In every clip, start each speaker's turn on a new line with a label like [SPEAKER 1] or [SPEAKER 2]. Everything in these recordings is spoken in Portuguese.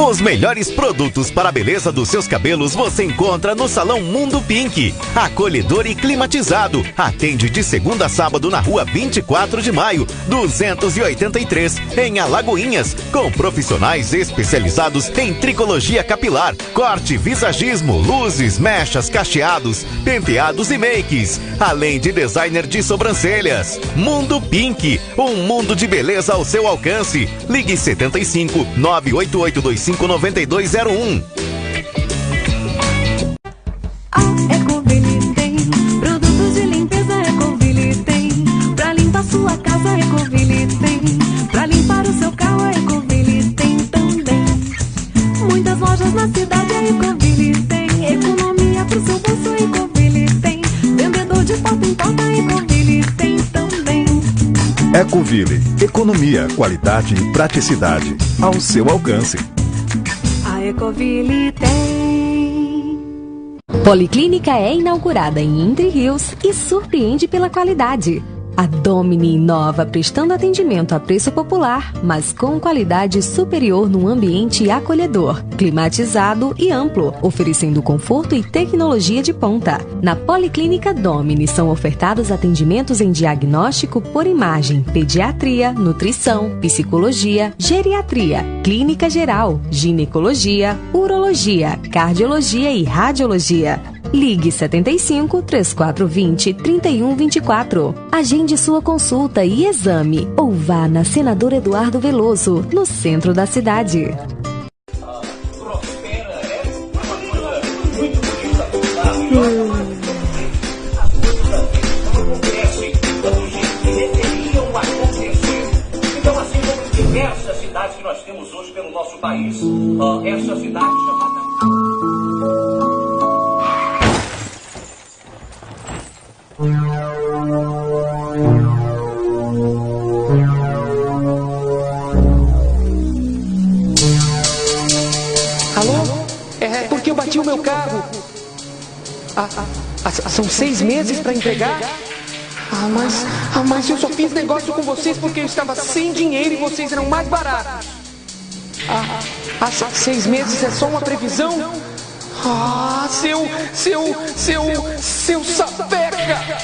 [SPEAKER 1] Os melhores produtos para a beleza dos seus cabelos você encontra no Salão Mundo Pink. Acolhedor e climatizado. Atende de segunda a sábado na rua 24 de maio, 283, em Alagoinhas. Com profissionais especializados em tricologia capilar, corte, visagismo, luzes, mechas, cacheados, penteados e makes. Além de designer de sobrancelhas. Mundo Pink. Um mundo de beleza ao seu alcance. Ligue 75 98825 9201.
[SPEAKER 2] A Ecoville tem produtos de limpeza. Ecoville tem pra limpar sua casa. Ecoville tem pra limpar o seu carro. A Ecoville tem também muitas lojas na cidade. A Ecoville tem economia pro seu bolso. A Ecoville tem vendedor de porta em porta. A Ecoville tem também.
[SPEAKER 3] Ecoville, economia, qualidade e praticidade ao seu alcance.
[SPEAKER 2] A Ecoville tem.
[SPEAKER 4] Policlínica é inaugurada em Entre Rios e surpreende pela qualidade. A Domini inova prestando atendimento a preço popular, mas com qualidade superior num ambiente acolhedor, climatizado e amplo, oferecendo conforto e tecnologia de ponta. Na Policlínica Domini são ofertados atendimentos em diagnóstico por imagem, pediatria, nutrição, psicologia, geriatria, clínica geral, ginecologia, urologia, cardiologia e radiologia. Ligue 75 3420 3124. Agende sua consulta e exame ou vá na Senador Eduardo Veloso, no centro da cidade.
[SPEAKER 5] Então, assim como diversas cidades que nós temos hoje pelo nosso país, essa cidade chamada...
[SPEAKER 6] Alô? É porque eu bati o meu carro. São 6 meses para entregar? Mas eu só fiz negócio com vocês porque eu estava sem dinheiro e vocês eram mais baratos. 6 meses é só uma previsão? Seu sapeca!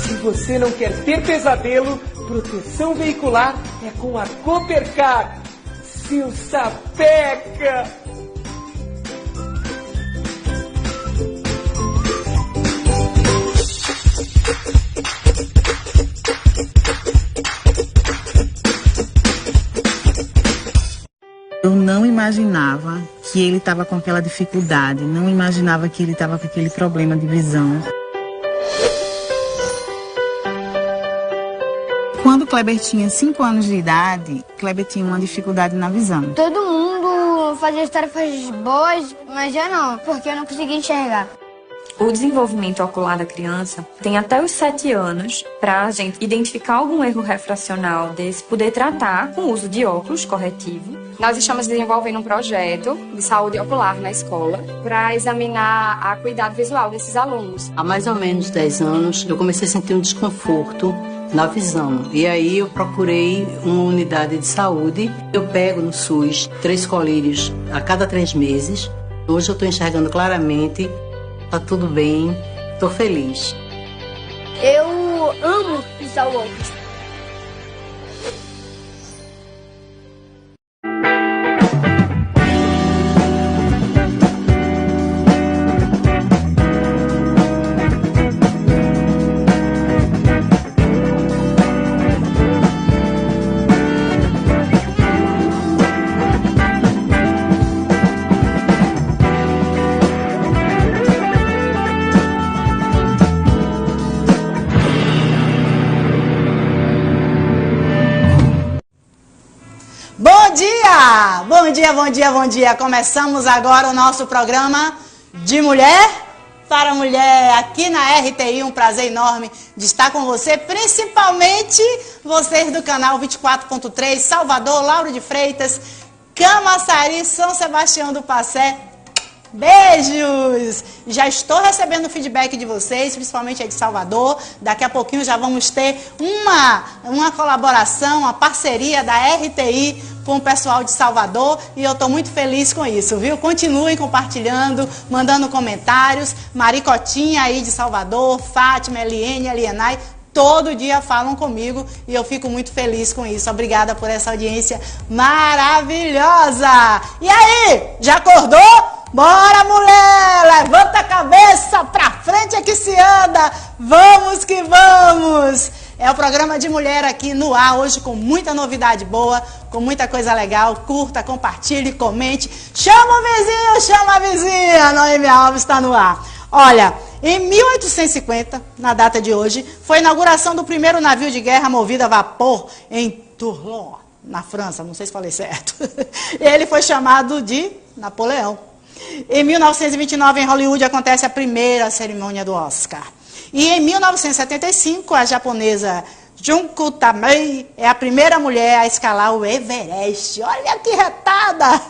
[SPEAKER 6] Se você não quer ter pesadelo, proteção veicular é com a Coopercar. Seu sapeca!
[SPEAKER 7] Eu não imaginava que ele estava com aquela dificuldade, não imaginava que ele estava com aquele problema de visão. Quando o Kleber tinha 5 anos de idade, Kleber tinha uma dificuldade na visão.
[SPEAKER 8] Todo mundo fazia as tarefas boas, mas eu não, porque eu não conseguia enxergar.
[SPEAKER 9] O desenvolvimento ocular da criança tem até os 7 anos para a gente identificar algum erro refracional desse, poder tratar com o uso de óculos corretivo.
[SPEAKER 10] Nós estamos desenvolvendo um projeto de saúde ocular na escola para examinar a acuidade visual desses alunos.
[SPEAKER 11] Há mais ou menos 10 anos eu comecei a sentir um desconforto na visão. E aí eu procurei uma unidade de saúde. Eu pego no SUS 3 colírios a cada 3 meses. Hoje eu estou enxergando claramente. Tá tudo bem, tô feliz.
[SPEAKER 8] Eu amo usar o óculos.
[SPEAKER 12] Bom dia. Começamos agora o nosso programa de Mulher para Mulher aqui na RTI. Um prazer enorme de estar com você, principalmente vocês do canal 24.3, Salvador, Lauro de Freitas, Camaçari, São Sebastião do Passé. Beijos! Já estou recebendo o feedback de vocês, principalmente aí de Salvador. Daqui a pouquinho já vamos ter uma colaboração, uma parceria da RTI com o pessoal de Salvador e eu estou muito feliz com isso, viu? Continuem compartilhando, mandando comentários. Maricotinha aí de Salvador, Fátima, Eliene, Elienay, todo dia falam comigo e eu fico muito feliz com isso. Obrigada por essa audiência maravilhosa! E aí, já acordou? Bora, mulher! Levanta a cabeça, pra frente é que se anda! Vamos que vamos! É o programa de mulher aqui no ar, hoje com muita novidade boa, com muita coisa legal. Curta, compartilhe, comente. Chama o vizinho, chama a vizinha! Noemi Alves está no ar. Olha, em 1850, na data de hoje, foi a inauguração do primeiro navio de guerra movido a vapor em Toulon, na França, não sei se falei certo. Ele foi chamado de Napoleão. Em 1929, em Hollywood, acontece a primeira cerimônia do Oscar. E em 1975, a japonesa Junko Tamei é a primeira mulher a escalar o Everest. Olha que retada!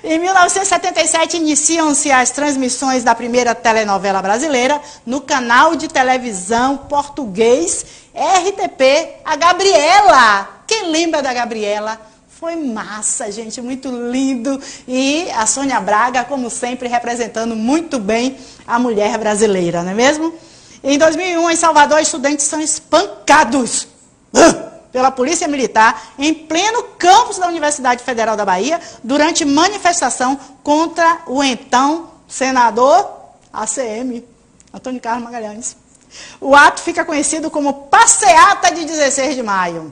[SPEAKER 12] Em 1977, iniciam-se as transmissões da primeira telenovela brasileira no canal de televisão português RTP, a Gabriela. Quem lembra da Gabriela? Foi massa, gente, muito lindo. E a Sônia Braga, como sempre, representando muito bem a mulher brasileira, não é mesmo? Em 2001, em Salvador, estudantes são espancados pela Polícia Militar em pleno campus da Universidade Federal da Bahia durante manifestação contra o então senador ACM, Antônio Carlos Magalhães. O ato fica conhecido como Passeata de 16 de maio.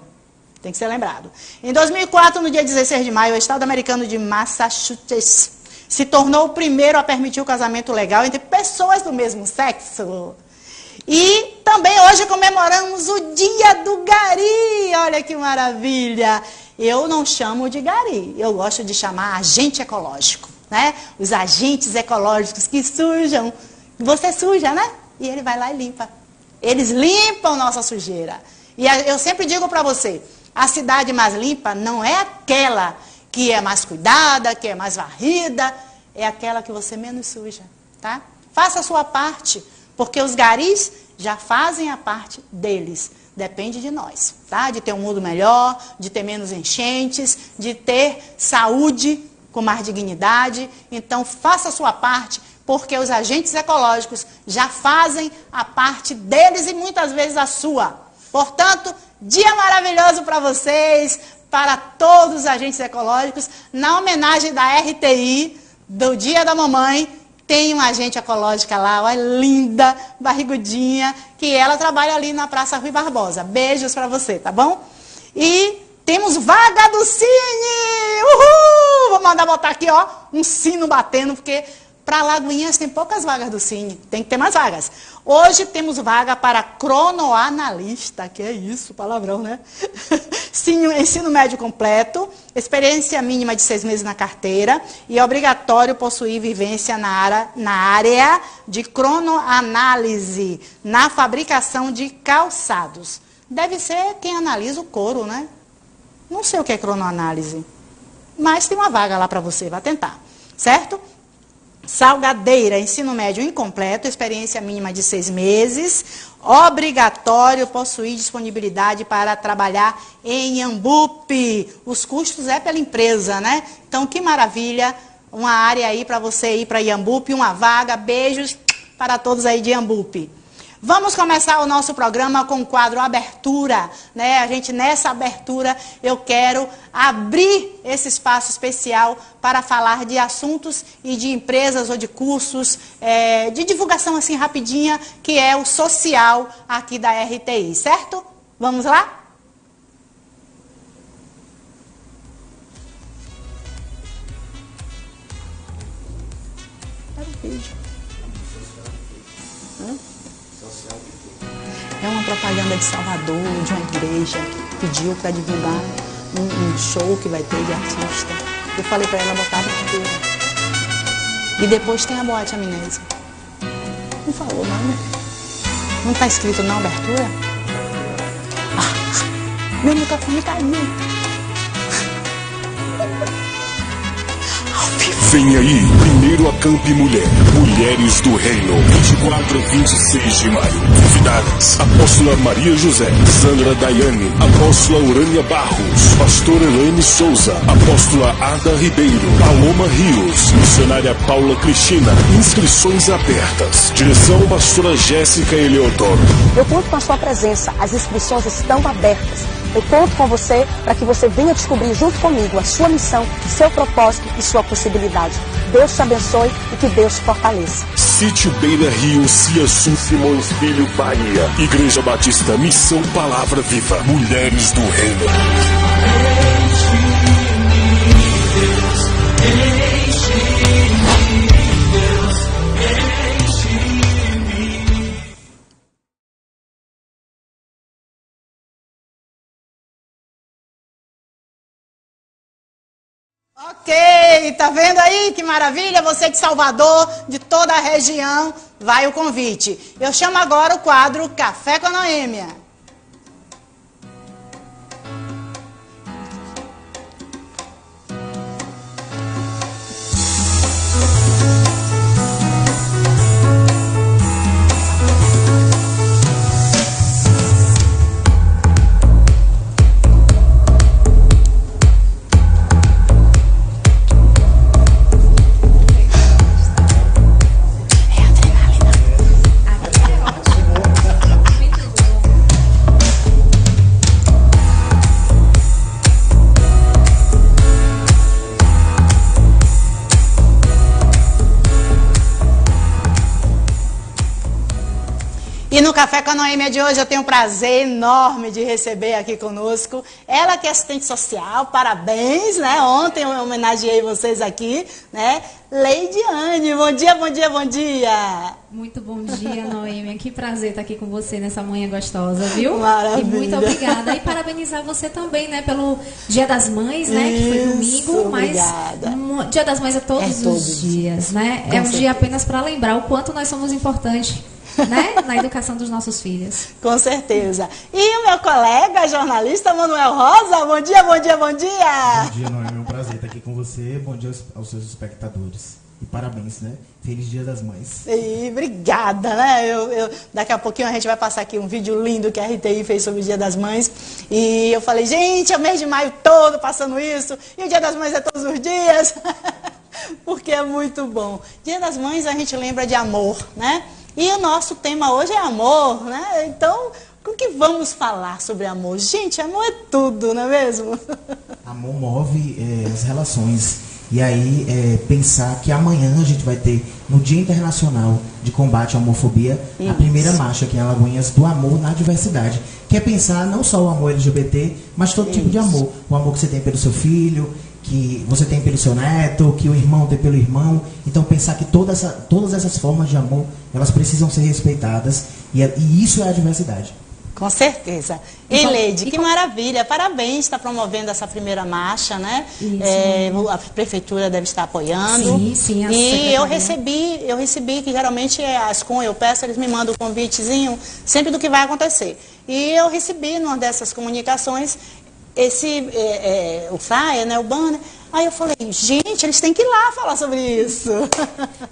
[SPEAKER 12] Tem que ser lembrado. Em 2004, no dia 16 de maio, o estado americano de Massachusetts se tornou o primeiro a permitir o casamento legal entre pessoas do mesmo sexo. E também hoje comemoramos o Dia do Gari. Olha que maravilha. Eu não chamo de gari, eu gosto de chamar agente ecológico, né? Os agentes ecológicos que sujam. Você suja, né? E ele vai lá e limpa. Eles limpam nossa sujeira. E eu sempre digo para você, a cidade mais limpa não é aquela que é mais cuidada, que é mais varrida, é aquela que você menos suja, tá? Faça a sua parte, porque os garis já fazem a parte deles. Depende de nós, tá? De ter um mundo melhor, de ter menos enchentes, de ter saúde com mais dignidade. Então, faça a sua parte, porque os agentes ecológicos já fazem a parte deles e muitas vezes a sua. Portanto, dia maravilhoso para vocês, para todos os agentes ecológicos. Na homenagem da RTI, do Dia da Mamãe, tem uma agente ecológica lá, olha, linda, barrigudinha, que ela trabalha ali na Praça Rui Barbosa. Beijos para você, tá bom? E temos vaga do Cine! Uhul! Vou mandar botar aqui, ó, um sino batendo, porque para Lagoinhas tem poucas vagas do Cine, tem que ter mais vagas. Hoje temos vaga para cronoanalista, que é isso, palavrão, né? Ensino médio completo, experiência mínima de 6 meses na carteira e é obrigatório possuir vivência na área de cronoanálise, na fabricação de calçados. Deve ser quem analisa o couro, né? Não sei o que é cronoanálise, mas tem uma vaga lá para você, vai tentar, certo? Salgadeira, ensino médio incompleto, experiência mínima de 6 meses, obrigatório possuir disponibilidade para trabalhar em Iambupe. Os custos é pela empresa, né? Então, que maravilha, uma área aí para você ir para Iambupe, uma vaga, beijos para todos aí de Iambupe. Vamos começar o nosso programa com o quadro Abertura, né? A gente, nessa abertura, eu quero abrir esse espaço especial para falar de assuntos e de empresas ou de cursos, de divulgação assim rapidinha, que é o social aqui da RTI, certo? Vamos lá? Era o vídeo. É uma propaganda de Salvador, de uma igreja, que pediu para divulgar um show que vai ter de artista. Eu falei para ela botar a abertura. E depois tem a boate Amnésia. Não falou não, né? Não está escrito na abertura? Ah, meu microfone caiu.
[SPEAKER 13] Vem aí, primeiro Terceiro Acamp Mulher, Mulheres do Reino, 24 a 26 de maio. Convidadas: Apóstola Maria José, Sandra Daiane, Apóstola Urânia Barros, Pastora Elaine Souza, Apóstola Ada Ribeiro, Paloma Rios, Missionária Paula Cristina. Inscrições abertas. Direção: Pastora Jéssica Eleodoro.
[SPEAKER 14] Eu conto com a sua presença, as inscrições estão abertas. Eu conto com você para que você venha descobrir junto comigo a sua missão, seu propósito e sua possibilidade. Deus te abençoe e que Deus te fortaleça.
[SPEAKER 13] Sítio Beira Rio, Ciaçu, Simões Filho, Bahia. Igreja Batista Missão Palavra Viva. Mulheres do Reino.
[SPEAKER 12] Ok, tá vendo aí que maravilha? Você de Salvador, de toda a região, vai o convite. Eu chamo agora o quadro Café com a Noêmia. E no Café com a Noêmia de hoje eu tenho um prazer enorme de receber aqui conosco ela que é assistente social, parabéns, né? Ontem eu homenageei vocês aqui, né? Leidiane, bom dia, bom dia, bom dia.
[SPEAKER 15] Muito bom dia, Noêmia. Que prazer estar aqui com você nessa manhã gostosa, viu?
[SPEAKER 12] Maravilha.
[SPEAKER 15] E muito obrigada. E parabenizar você também, né, pelo Dia das Mães, né, que foi domingo,
[SPEAKER 12] obrigada.
[SPEAKER 15] Mas Dia das Mães é todos os dias, né? É um dia apenas para lembrar o quanto nós somos importantes, né, na educação dos nossos filhos.
[SPEAKER 12] Com certeza. E o meu colega jornalista Manuel Rosa, bom dia, bom dia, bom dia.
[SPEAKER 16] Bom dia, Noêmia, é um prazer estar aqui com você. Bom dia aos seus espectadores. E parabéns, né? Feliz Dia das Mães.
[SPEAKER 12] E obrigada, né? Daqui a pouquinho a gente vai passar aqui um vídeo lindo que a RTI fez sobre o Dia das Mães. E eu falei, gente, é o mês de maio todo passando isso. E o Dia das Mães é todos os dias. Porque é muito bom. Dia das Mães a gente lembra de amor, né? E o nosso tema hoje é amor, né? Então, com que vamos falar sobre amor? Gente, amor é tudo, não é mesmo?
[SPEAKER 16] Amor move as relações. E aí, pensar que amanhã a gente vai ter, no Dia Internacional de Combate à Homofobia, a primeira marcha aqui em Alagoinhas do amor na diversidade. Que é pensar não só o amor LGBT, mas todo tipo de amor. O amor que você tem pelo seu filho, que você tem pelo seu neto, que o irmão tem pelo irmão. Então, pensar que todas essas formas de amor, elas precisam ser respeitadas. E isso é a diversidade.
[SPEAKER 12] Com certeza. E Leide, que maravilha. Parabéns, está promovendo essa primeira marcha, né? Isso, a prefeitura deve estar apoiando.
[SPEAKER 15] Sim, sim.
[SPEAKER 12] E eu recebi que geralmente a Ascom, eu peço, eles me mandam um convitezinho sempre do que vai acontecer. E eu recebi numa dessas comunicações o flyer, né, o banner. Aí eu falei, gente, eles têm que ir lá falar sobre isso.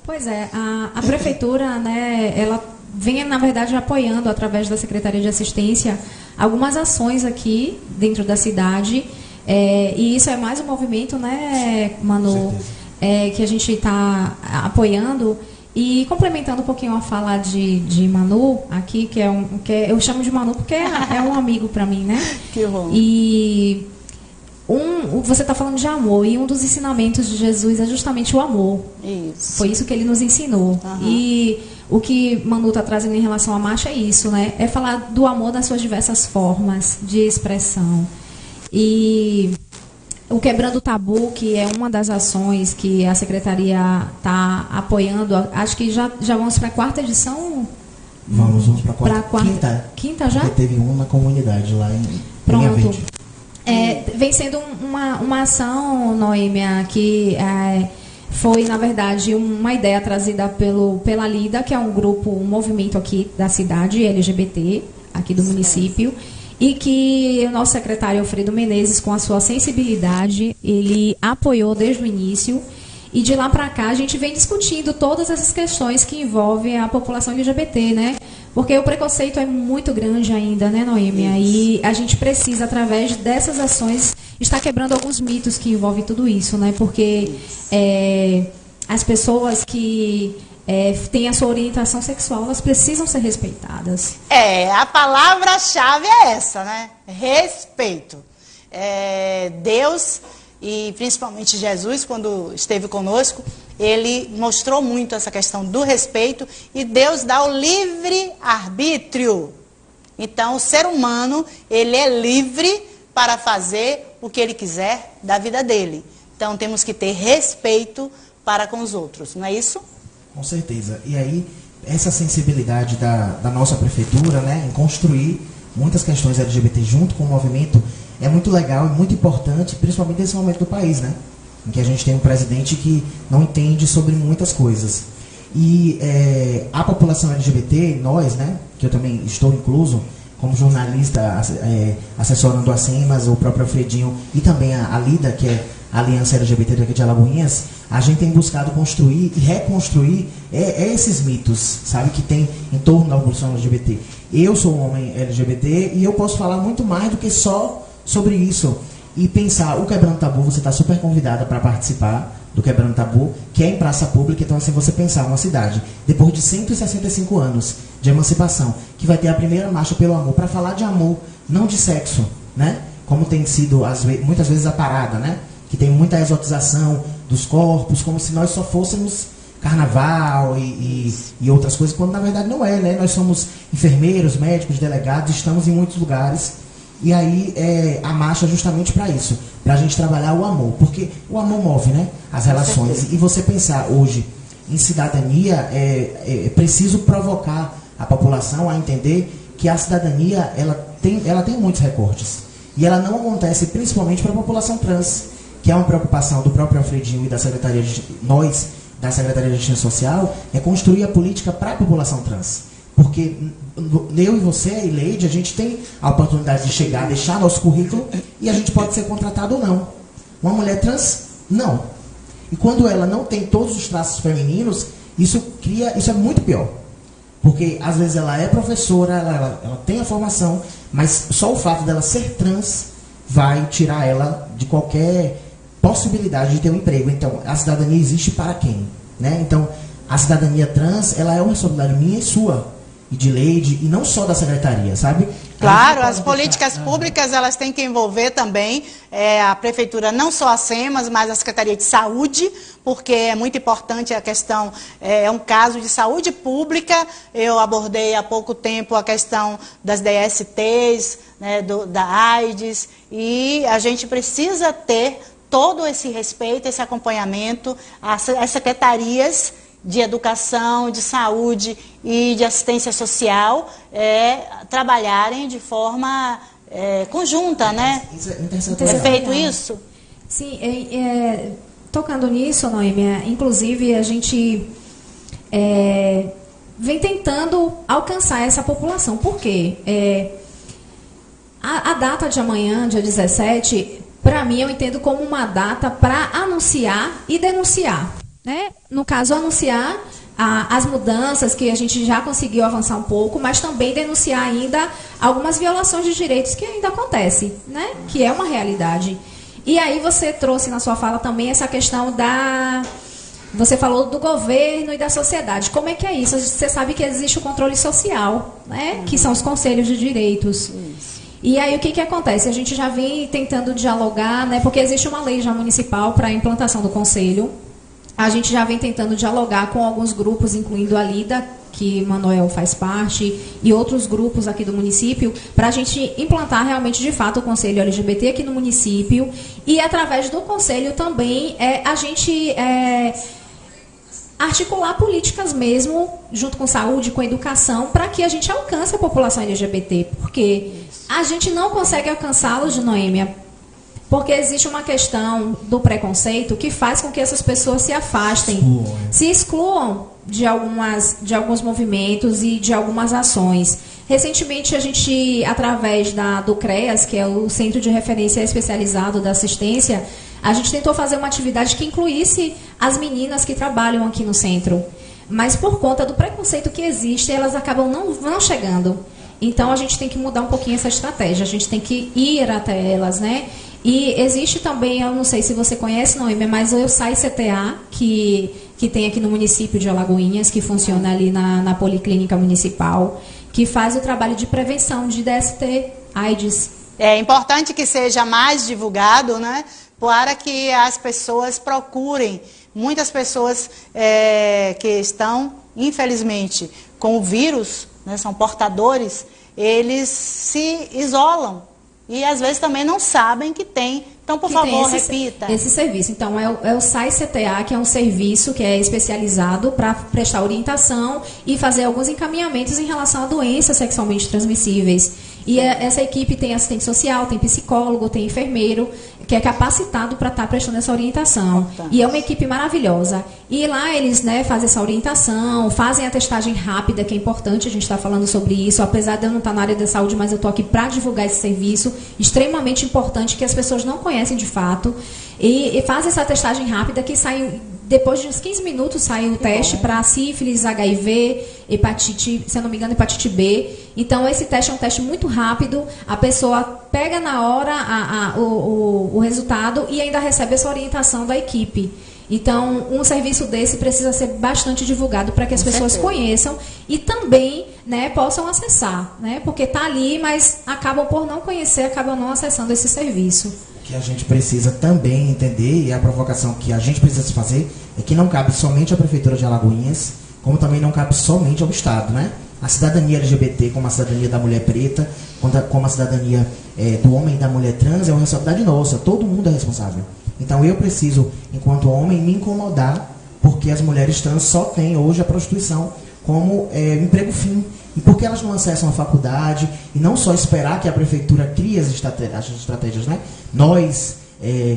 [SPEAKER 15] Pois é, a prefeitura, né, ela vem, na verdade, apoiando, através da Secretaria de Assistência, algumas ações aqui dentro da cidade. E isso é mais um movimento, né, Manu, que a gente está apoiando. E complementando um pouquinho a fala de Manu, aqui, eu chamo de Manu porque é um amigo para mim, né?
[SPEAKER 12] Que bom.
[SPEAKER 15] E você está falando de amor, e um dos ensinamentos de Jesus é justamente o amor.
[SPEAKER 12] Isso.
[SPEAKER 15] Foi isso que ele nos ensinou.
[SPEAKER 12] Uhum.
[SPEAKER 15] E o que Manu está trazendo em relação à marcha é isso, né? É falar do amor nas suas diversas formas de expressão. E o Quebrando o Tabu, que é uma das ações que a Secretaria está apoiando, acho que já vamos para a 4ª edição?
[SPEAKER 16] Vamos para a quarta.
[SPEAKER 15] Quinta já?
[SPEAKER 16] Porque teve uma comunidade lá em
[SPEAKER 15] Pronto. Vem sendo uma ação, Noêmia, que foi, na verdade, uma ideia trazida pela LIDA, que é um movimento aqui da cidade, LGBT, aqui do município. E que o nosso secretário Alfredo Menezes, com a sua sensibilidade, ele apoiou desde o início. E de lá para cá a gente vem discutindo todas essas questões que envolvem a população LGBT, né? Porque o preconceito é muito grande ainda, né, Noêmia? E a gente precisa, através dessas ações, estar quebrando alguns mitos que envolvem tudo isso, né? Porque as pessoas que têm a sua orientação sexual, elas precisam ser respeitadas.
[SPEAKER 12] A palavra-chave é essa, né? Respeito. Deus, e principalmente Jesus, quando esteve conosco, ele mostrou muito essa questão do respeito, e Deus dá o livre arbítrio. Então, o ser humano, ele é livre para fazer o que ele quiser da vida dele. Então, temos que ter respeito para com os outros, não é isso?
[SPEAKER 16] Com certeza. E aí, essa sensibilidade da nossa prefeitura, né, em construir muitas questões LGBT junto com o movimento, é muito legal e muito importante, principalmente nesse momento do país, né? Em que a gente tem um presidente que não entende sobre muitas coisas. E a população LGBT, nós, né, que eu também estou incluso, como jornalista, assessorando a SEMAS, o próprio Alfredinho e também a LIDA, que é a Aliança LGBT daqui de Alagoinhas, a gente tem buscado construir e reconstruir esses mitos, sabe, que tem em torno da população LGBT. Eu sou um homem LGBT e eu posso falar muito mais do que só sobre isso. E pensar, o Quebrando Tabu, você está super convidada para participar do Quebrando Tabu, que é em praça pública. Então, assim, você pensar uma cidade, depois de 165 anos de emancipação, que vai ter a primeira marcha pelo amor, para falar de amor, não de sexo, né? Como tem sido, muitas vezes, a parada, né? Que tem muita exotização dos corpos, como se nós só fôssemos carnaval e outras coisas, quando na verdade não é, né? Nós somos enfermeiros, médicos, delegados, estamos em muitos lugares. E aí a marcha é justamente para isso, para a gente trabalhar o amor, porque o amor move, né, as relações. E você pensar hoje em cidadania, é preciso provocar a população a entender que a cidadania ela tem muitos recortes. E ela não acontece principalmente para a população trans, que é uma preocupação do próprio Alfredinho e da Secretaria da Secretaria de Justiça Social, é construir a política para a população trans. Porque eu e você, e Leide, a gente tem a oportunidade de chegar, deixar nosso currículo e a gente pode ser contratado ou não. Uma mulher trans, não. E quando ela não tem todos os traços femininos, isso é muito pior. Porque às vezes ela é professora, ela tem a formação, mas só o fato dela ser trans vai tirar ela de qualquer possibilidade de ter um emprego. Então, a cidadania existe para quem? Né? Então, a cidadania trans, ela é uma responsabilidade minha e sua. E de Leide, e não só da secretaria, sabe?
[SPEAKER 12] Claro, as políticas públicas, elas têm que envolver também a prefeitura, não só a SEMAS, mas a Secretaria de Saúde, porque é muito importante a questão, é um caso de saúde pública. Eu abordei há pouco tempo a questão das DSTs, né, da AIDS, e a gente precisa ter todo esse respeito, esse acompanhamento, as secretarias de educação, de saúde e de assistência social trabalharem de forma conjunta, né? É feito isso?
[SPEAKER 15] Sim, tocando nisso, Noêmia, inclusive a gente vem tentando alcançar essa população. Por quê? A data de amanhã, dia 17, para mim eu entendo como uma data para anunciar e denunciar. Né? No caso, anunciar as mudanças que a gente já conseguiu avançar um pouco, mas também denunciar ainda algumas violações de direitos que ainda acontecem, né? Que é uma realidade. E aí você trouxe na sua fala também essa questão você falou do governo e da sociedade. Como é que é isso? Você sabe que existe o controle social, né? Que são os conselhos de direitos. E aí o que acontece? A gente já vem tentando dialogar, né? Porque existe uma lei já municipal para a implantação do conselho. A gente já vem tentando dialogar com alguns grupos, incluindo a LIDA, que Manuel faz parte, e outros grupos aqui do município, para a gente implantar realmente, de fato, o Conselho LGBT aqui no município. E, através do Conselho também, a gente articular políticas mesmo, junto com saúde, com educação, para que a gente alcance a população LGBT. Porque a gente não consegue alcançá-los, Noêmia, porque existe uma questão do preconceito que faz com que essas pessoas se afastem, se excluam de alguns movimentos e de algumas ações. Recentemente, a gente, através do CREAS, que é o Centro de Referência Especializado da Assistência, a gente tentou fazer uma atividade que incluísse as meninas que trabalham aqui no centro. Mas por conta do preconceito que existe, elas acabam não chegando. Então a gente tem que mudar um pouquinho essa estratégia, a gente tem que ir até elas, né? E existe também, eu não sei se você conhece, Noêmia, mas o EUSAI CTA, que tem aqui no município de Alagoinhas, que funciona ali na Policlínica Municipal, que faz o trabalho de prevenção de DST, AIDS.
[SPEAKER 12] É importante que seja mais divulgado, né? Para que as pessoas procurem. Muitas pessoas que estão, infelizmente, com o vírus, né, são portadores, eles se isolam e às vezes também não sabem que tem. Então, por favor, repita.
[SPEAKER 15] Esse serviço. Então, é o SAI CTA, que é um serviço que é especializado para prestar orientação e fazer alguns encaminhamentos em relação a doenças sexualmente transmissíveis. E essa equipe tem assistente social, tem psicólogo, tem enfermeiro, que é capacitado para estar prestando essa orientação. E é uma equipe maravilhosa. E lá eles, né, fazem essa orientação, fazem a testagem rápida, que é importante, a gente está falando sobre isso. Apesar de eu não estar na área da saúde, mas eu estou aqui para divulgar esse serviço extremamente importante, que as pessoas não conhecem de fato. E fazem essa testagem rápida, que sai... Depois de uns 15 minutos sai o teste para sífilis, HIV, hepatite, se eu não me engano, hepatite B. Então, esse teste é um teste muito rápido. A pessoa pega na hora o resultado e ainda recebe essa orientação da equipe. Então, um serviço desse precisa ser bastante divulgado para que as pessoas conheçam e também, né, possam acessar, né? Porque está ali, mas acabam por não conhecer, acabam não acessando esse serviço.
[SPEAKER 16] Que a gente precisa também entender, e a provocação que a gente precisa se fazer, é que não cabe somente à Prefeitura de Alagoinhas, como também não cabe somente ao Estado, né? A cidadania LGBT, como a cidadania da mulher preta, como a cidadania do homem e da mulher trans, é uma responsabilidade nossa, todo mundo é responsável. Então eu preciso, enquanto homem, me incomodar, porque as mulheres trans só têm hoje a prostituição como emprego fim. E por que elas não acessam a faculdade? E não só esperar que a Prefeitura crie as estratégias, né? Nós,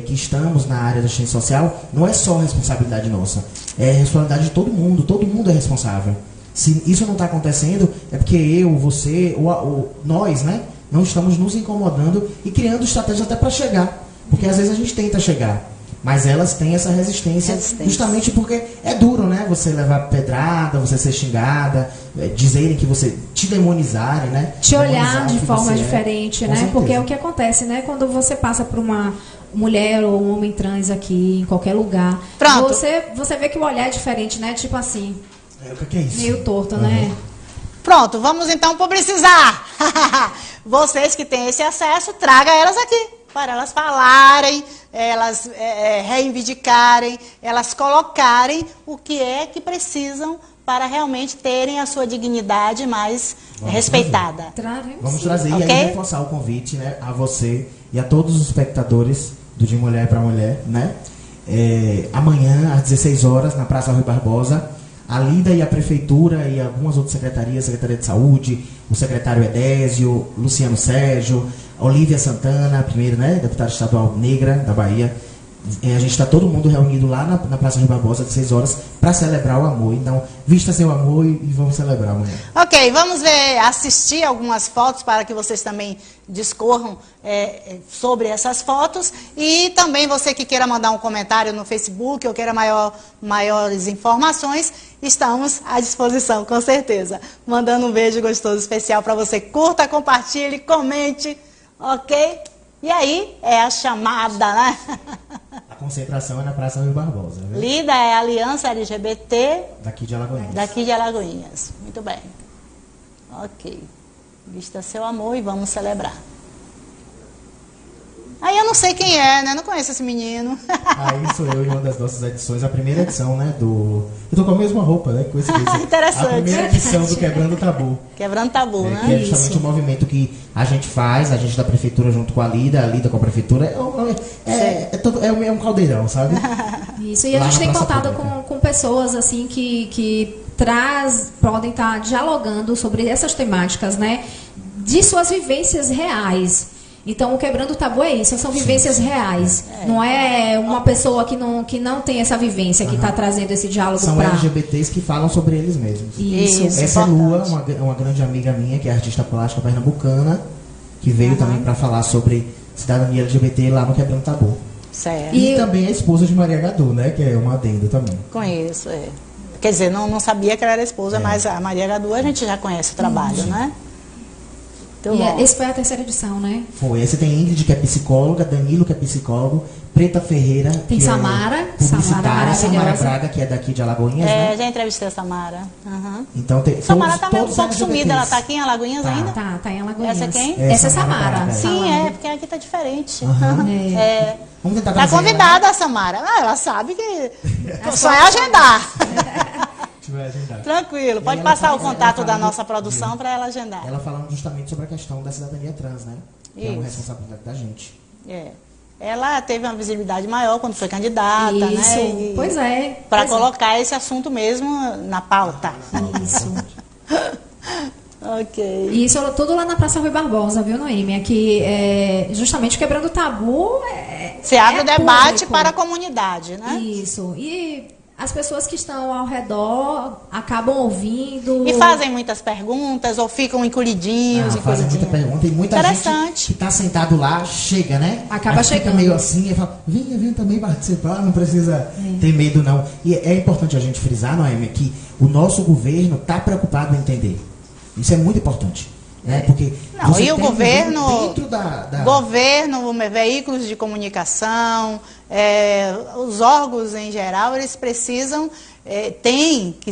[SPEAKER 16] que estamos na área da assistência social, não é só responsabilidade nossa. É responsabilidade de todo mundo é responsável. Se isso não está acontecendo, é porque eu, você, ou nós, né? Não estamos nos incomodando e criando estratégias até para chegar. Porque às vezes a gente tenta chegar. Mas elas têm essa resistência justamente porque é duro, né? Você levar pedrada, você ser xingada, dizerem que você... te demonizarem, né?
[SPEAKER 15] Te olhar de forma diferente, né? Porque é o que acontece, né? Quando você passa por uma mulher ou um homem trans aqui, em qualquer lugar, você vê que o olhar é diferente, né? Tipo assim,
[SPEAKER 16] o que é isso?
[SPEAKER 15] Meio torto, né?
[SPEAKER 12] Pronto, vamos então publicizar. Vocês que têm esse acesso, traga elas aqui, para elas falarem, elas reivindicarem, elas colocarem o que é que precisam para realmente terem a sua dignidade mais respeitada.
[SPEAKER 16] Vamos trazer e aí reforçar o convite, né, a você e a todos os espectadores do De Mulher para Mulher, né? Amanhã, às 16 horas, na Praça Rui Barbosa, a Lida e a Prefeitura e algumas outras secretarias, Secretaria de Saúde, o secretário Edésio, Luciano Sérgio, Olívia Santana, primeiro, né, deputada estadual negra da Bahia. A gente está todo mundo reunido lá na Praça de Barbosa, às 6 horas, para celebrar o amor. Então, vista seu amor e vamos celebrar amanhã. Ok, vamos assistir algumas fotos para que vocês também discorram sobre essas fotos. E também você que queira mandar um comentário no Facebook ou queira maiores informações, estamos à disposição, com certeza. Mandando um beijo gostoso especial para você. Curta, compartilhe, comente, ok? E aí é a chamada, né? A concentração é na Praça Rui Barbosa. Viu? Lida é a Aliança LGBT daqui de Alagoinhas. Daqui de Alagoinhas. Muito bem. Ok. Vista seu amor e vamos celebrar. Aí eu não sei quem é, né? Não conheço esse menino. Aí sou eu em uma das nossas edições, a primeira edição, né? Eu tô com a mesma roupa, né? Interessante. A primeira edição do Quebrando Tabu. Quebrando Tabu, né? Que é justamente o movimento que a gente faz, a gente da Prefeitura junto com a Lida com a Prefeitura. É um caldeirão, sabe? Isso, e a gente tem contado com pessoas, assim, que podem estar dialogando sobre essas temáticas, né? De suas vivências reais. Então, o Quebrando o Tabu é isso, são vivências reais. Não é uma pessoa que não tem essa vivência que está trazendo esse diálogo. São LGBTs que falam sobre eles mesmos. Isso. Essa é Lua, uma grande amiga minha, que é artista plástica pernambucana, que veio também para falar sobre cidadania LGBT lá no Quebrando o Tabu.
[SPEAKER 12] Certo.
[SPEAKER 16] E também a esposa de Maria Gadu, né? Que é uma adendo também.
[SPEAKER 12] Conheço, é. Quer dizer, não sabia que ela era esposa, mas a Maria Gadu a gente já conhece o trabalho, né? Então,
[SPEAKER 15] E esse foi a terceira edição, né?
[SPEAKER 16] Foi. Aí você tem Ingrid, que é psicóloga, Danilo, que é psicólogo, Preta Ferreira,
[SPEAKER 15] Tem
[SPEAKER 16] que
[SPEAKER 15] Samara,
[SPEAKER 16] é publicitária, Samara
[SPEAKER 15] maravilhosa.
[SPEAKER 16] Braga, que é daqui de Alagoinhas, né?
[SPEAKER 12] já entrevistei a Samara. Uhum.
[SPEAKER 16] Então tem
[SPEAKER 12] Samara tá um
[SPEAKER 16] todos
[SPEAKER 12] pouco
[SPEAKER 16] LGBTs.
[SPEAKER 12] sumida, ela tá aqui em Alagoinhas ainda?
[SPEAKER 15] Tá em Alagoinhas.
[SPEAKER 12] Essa é quem?
[SPEAKER 15] Essa é Samara.
[SPEAKER 16] Braga.
[SPEAKER 12] Sim, porque aqui tá diferente.
[SPEAKER 16] Uhum. Vamos tentar
[SPEAKER 12] Tá
[SPEAKER 16] trazer
[SPEAKER 12] convidada a Samara. Ela sabe que só é agendar. Tranquilo, pode passar o contato da nossa produção para ela agendar.
[SPEAKER 16] Ela falando justamente sobre a questão da cidadania trans, né? Que é uma responsabilidade da gente.
[SPEAKER 12] Ela teve uma visibilidade maior quando foi candidata,
[SPEAKER 15] Isso.
[SPEAKER 12] né?
[SPEAKER 15] Pois é.
[SPEAKER 12] Para colocar esse assunto mesmo na pauta.
[SPEAKER 15] Isso.
[SPEAKER 12] Ok.
[SPEAKER 15] E isso tudo lá na Praça Rui Barbosa, viu, Noemi? Aqui, justamente quebrando o tabu.
[SPEAKER 12] Você abre o debate
[SPEAKER 15] público
[SPEAKER 12] para a comunidade, né?
[SPEAKER 15] Isso. E as pessoas que estão ao redor acabam ouvindo.
[SPEAKER 12] E fazem muitas perguntas ou ficam encolhidinhos.
[SPEAKER 16] Fazem muita pergunta e muita gente que está sentado lá chega, né?
[SPEAKER 15] Acaba chegando.
[SPEAKER 16] Fica meio assim e fala, venha também participar, não precisa ter medo não. E é importante a gente frisar, Noemi, que o nosso governo está preocupado em entender. Isso é muito importante. Né? Porque
[SPEAKER 12] e o governo,
[SPEAKER 16] dentro
[SPEAKER 12] governo, veículos de comunicação, os órgãos em geral, eles precisam, tem que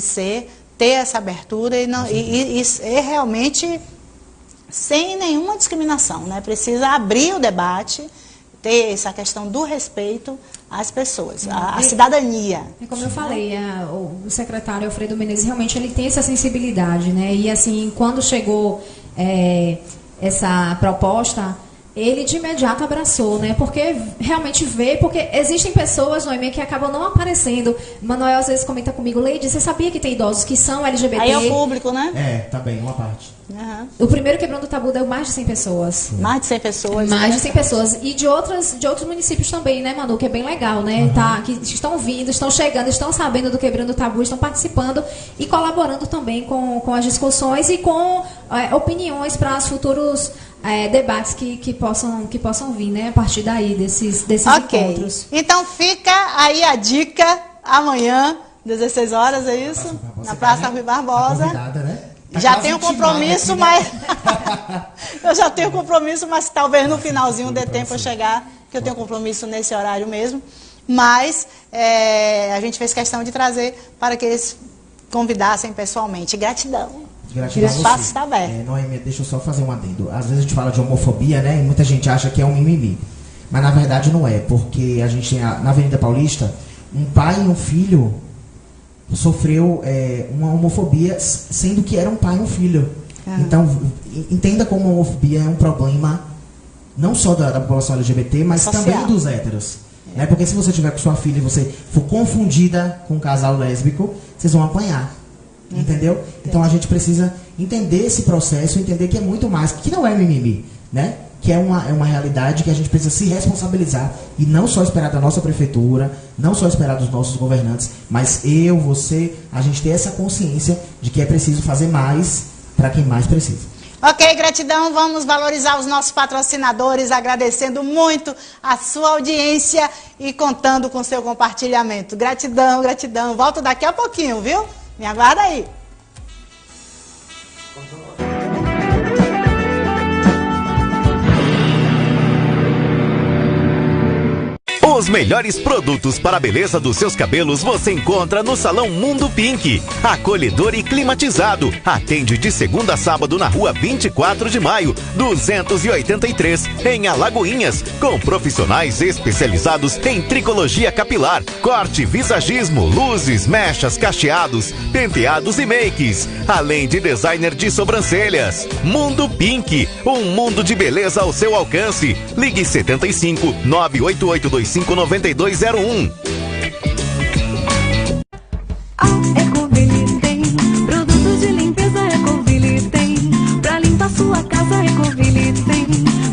[SPEAKER 12] ter essa abertura e realmente sem nenhuma discriminação, né? Precisa abrir o debate, ter essa questão do respeito às pessoas, a cidadania.
[SPEAKER 15] Como eu falei, o secretário Alfredo Menezes realmente ele tem essa sensibilidade, né? E assim, quando chegou essa proposta, ele de imediato abraçou, né? Porque realmente porque existem pessoas, Noemi, que acabam não aparecendo. Manuel às vezes comenta comigo, Leide, você sabia que tem idosos que são LGBT?
[SPEAKER 12] Aí é o público, né?
[SPEAKER 16] Tá bem, uma parte.
[SPEAKER 15] Uhum. O primeiro Quebrando o Tabu deu mais de 100 pessoas.
[SPEAKER 12] Mais de 100 pessoas.
[SPEAKER 15] Mais de 100 pessoas. E de outros municípios também, né, Manu? Que é bem legal, né? Que estão vindo, estão chegando, estão sabendo do Quebrando o Tabu, estão participando e colaborando também com as discussões e com opiniões para os futuros debates que possam vir, né? A partir daí, desses encontros.
[SPEAKER 12] Então fica aí a dica amanhã, 16 horas, é isso? Na Praça Rui Barbosa.
[SPEAKER 16] Né?
[SPEAKER 12] Já tenho compromisso, mas eu já tenho compromisso, mas talvez no finalzinho dê tempo eu chegar, porque eu tenho compromisso nesse horário mesmo. Mas a gente fez questão de trazer para que eles convidassem pessoalmente. Gratidão. O espaço está aberto.
[SPEAKER 16] Noemi, deixa eu só fazer um adendo. Às vezes a gente fala de homofobia, né? E muita gente acha que é um mimimi. Mas na verdade não é, porque a gente tem na Avenida Paulista, um pai e um filho sofreu uma homofobia, sendo que era um pai e um filho. Então, entenda como a homofobia é um problema não só da população LGBT, mas social, também dos héteros. Né? Porque se você tiver com sua filha e você for confundida com um casal lésbico, vocês vão apanhar. Entendeu? Então a gente precisa entender esse processo, entender que é muito mais, que não é mimimi, né? Que é uma realidade que a gente precisa se responsabilizar e não só esperar da nossa prefeitura, não só esperar dos nossos governantes, mas eu, você, a gente ter essa consciência de que é preciso fazer mais para quem mais precisa.
[SPEAKER 12] Ok, gratidão, vamos valorizar os nossos patrocinadores, agradecendo muito a sua audiência e contando com seu compartilhamento. Gratidão, gratidão. Volto daqui a pouquinho, viu? Me aguarda aí.
[SPEAKER 1] Os melhores produtos para a beleza dos seus cabelos você encontra no Salão Mundo Pink. Acolhedor e climatizado. Atende de segunda a sábado na rua 24 de maio, 283, em Alagoinhas. Com profissionais especializados em tricologia capilar, corte, visagismo, luzes, mechas, cacheados, penteados e makes. Além de designer de sobrancelhas. Mundo Pink. Um mundo de beleza ao seu alcance. Ligue 75 98825 9201.
[SPEAKER 2] Ecoville tem produtos de limpeza, Ecoville tem pra limpar sua casa, Ecoville tem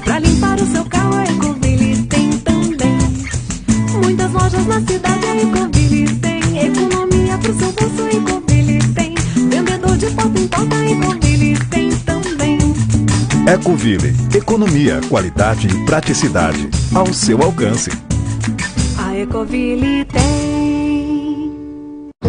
[SPEAKER 2] pra limpar o seu carro, Ecoville tem também. Muitas lojas na cidade, Ecoville tem economia pro seu bolso, Ecoville tem vendedor de porta em porta, Ecoville tem também.
[SPEAKER 3] Ecoville, economia, qualidade e praticidade ao seu alcance.
[SPEAKER 2] Ecoville tem.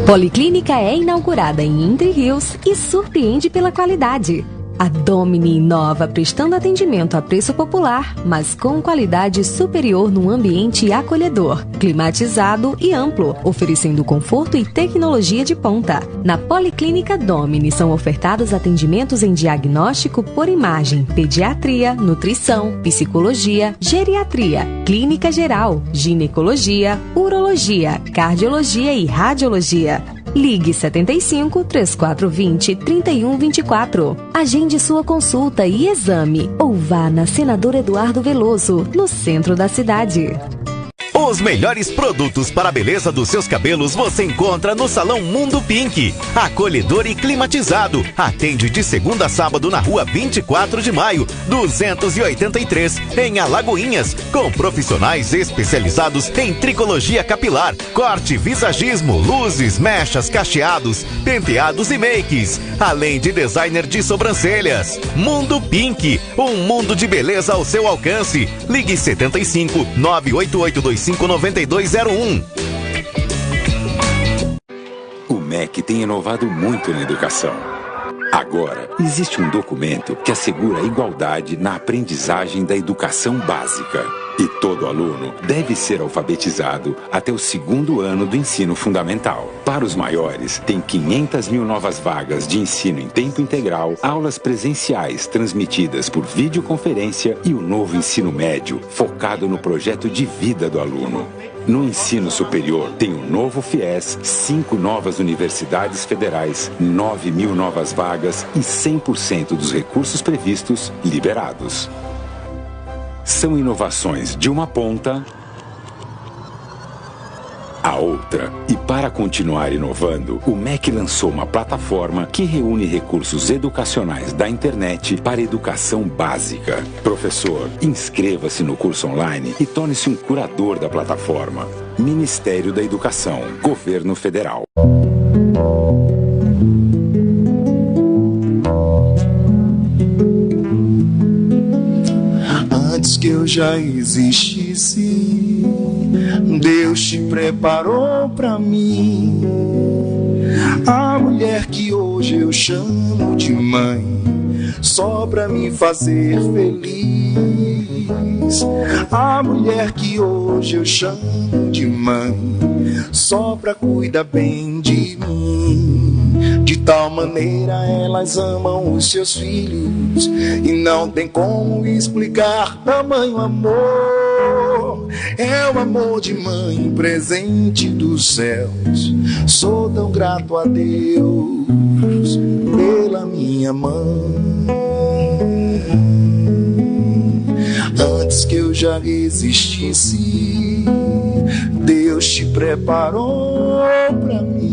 [SPEAKER 4] Policlínica é inaugurada em Entre Rios e surpreende pela qualidade. A Domini inova prestando atendimento a preço popular, mas com qualidade superior num ambiente acolhedor, climatizado e amplo, oferecendo conforto e tecnologia de ponta. Na Policlínica Domini são ofertados atendimentos em diagnóstico por imagem, pediatria, nutrição, psicologia, geriatria, clínica geral, ginecologia, urologia, cardiologia e radiologia. Ligue 75 3420 3124. Agende sua consulta e exame ou vá na Senador Eduardo Veloso, no centro da cidade.
[SPEAKER 1] Os melhores produtos para a beleza dos seus cabelos você encontra no Salão Mundo Pink. Acolhedor e climatizado. Atende de segunda a sábado na rua 24 de maio, 283, em Alagoinhas. Com profissionais especializados em tricologia capilar, corte, visagismo, luzes, mechas, cacheados, penteados e makes. Além de designer de sobrancelhas. Mundo Pink. Um mundo de beleza ao seu alcance. Ligue 75 98825 9201.
[SPEAKER 17] O MEC tem inovado muito na educação. Agora, existe um documento que assegura a igualdade na aprendizagem da educação básica. E todo aluno deve ser alfabetizado até o 2º ano do ensino fundamental. Para os maiores, tem 500 mil novas vagas de ensino em tempo integral, aulas presenciais transmitidas por videoconferência e o novo ensino médio, focado no projeto de vida do aluno. No ensino superior, tem o novo FIES, 5 novas universidades federais, 9 mil novas vagas e 100% dos recursos previstos liberados. São inovações de uma ponta à outra. E para continuar inovando, o MEC lançou uma plataforma que reúne recursos educacionais da internet para educação básica. Professor, inscreva-se no curso online e torne-se um curador da plataforma. Ministério da Educação, Governo Federal.
[SPEAKER 18] Antes que eu já existisse, Deus te preparou pra mim. A mulher que hoje eu chamo de mãe, só pra me fazer feliz. A mulher que hoje eu chamo de mãe, só pra cuidar bem de mim. De tal maneira elas amam os seus filhos, e não tem como explicar tamanho amor. É o amor de mãe, presente dos céus. Sou tão grato a Deus pela minha mãe. Antes que eu já existisse, Deus te preparou pra mim.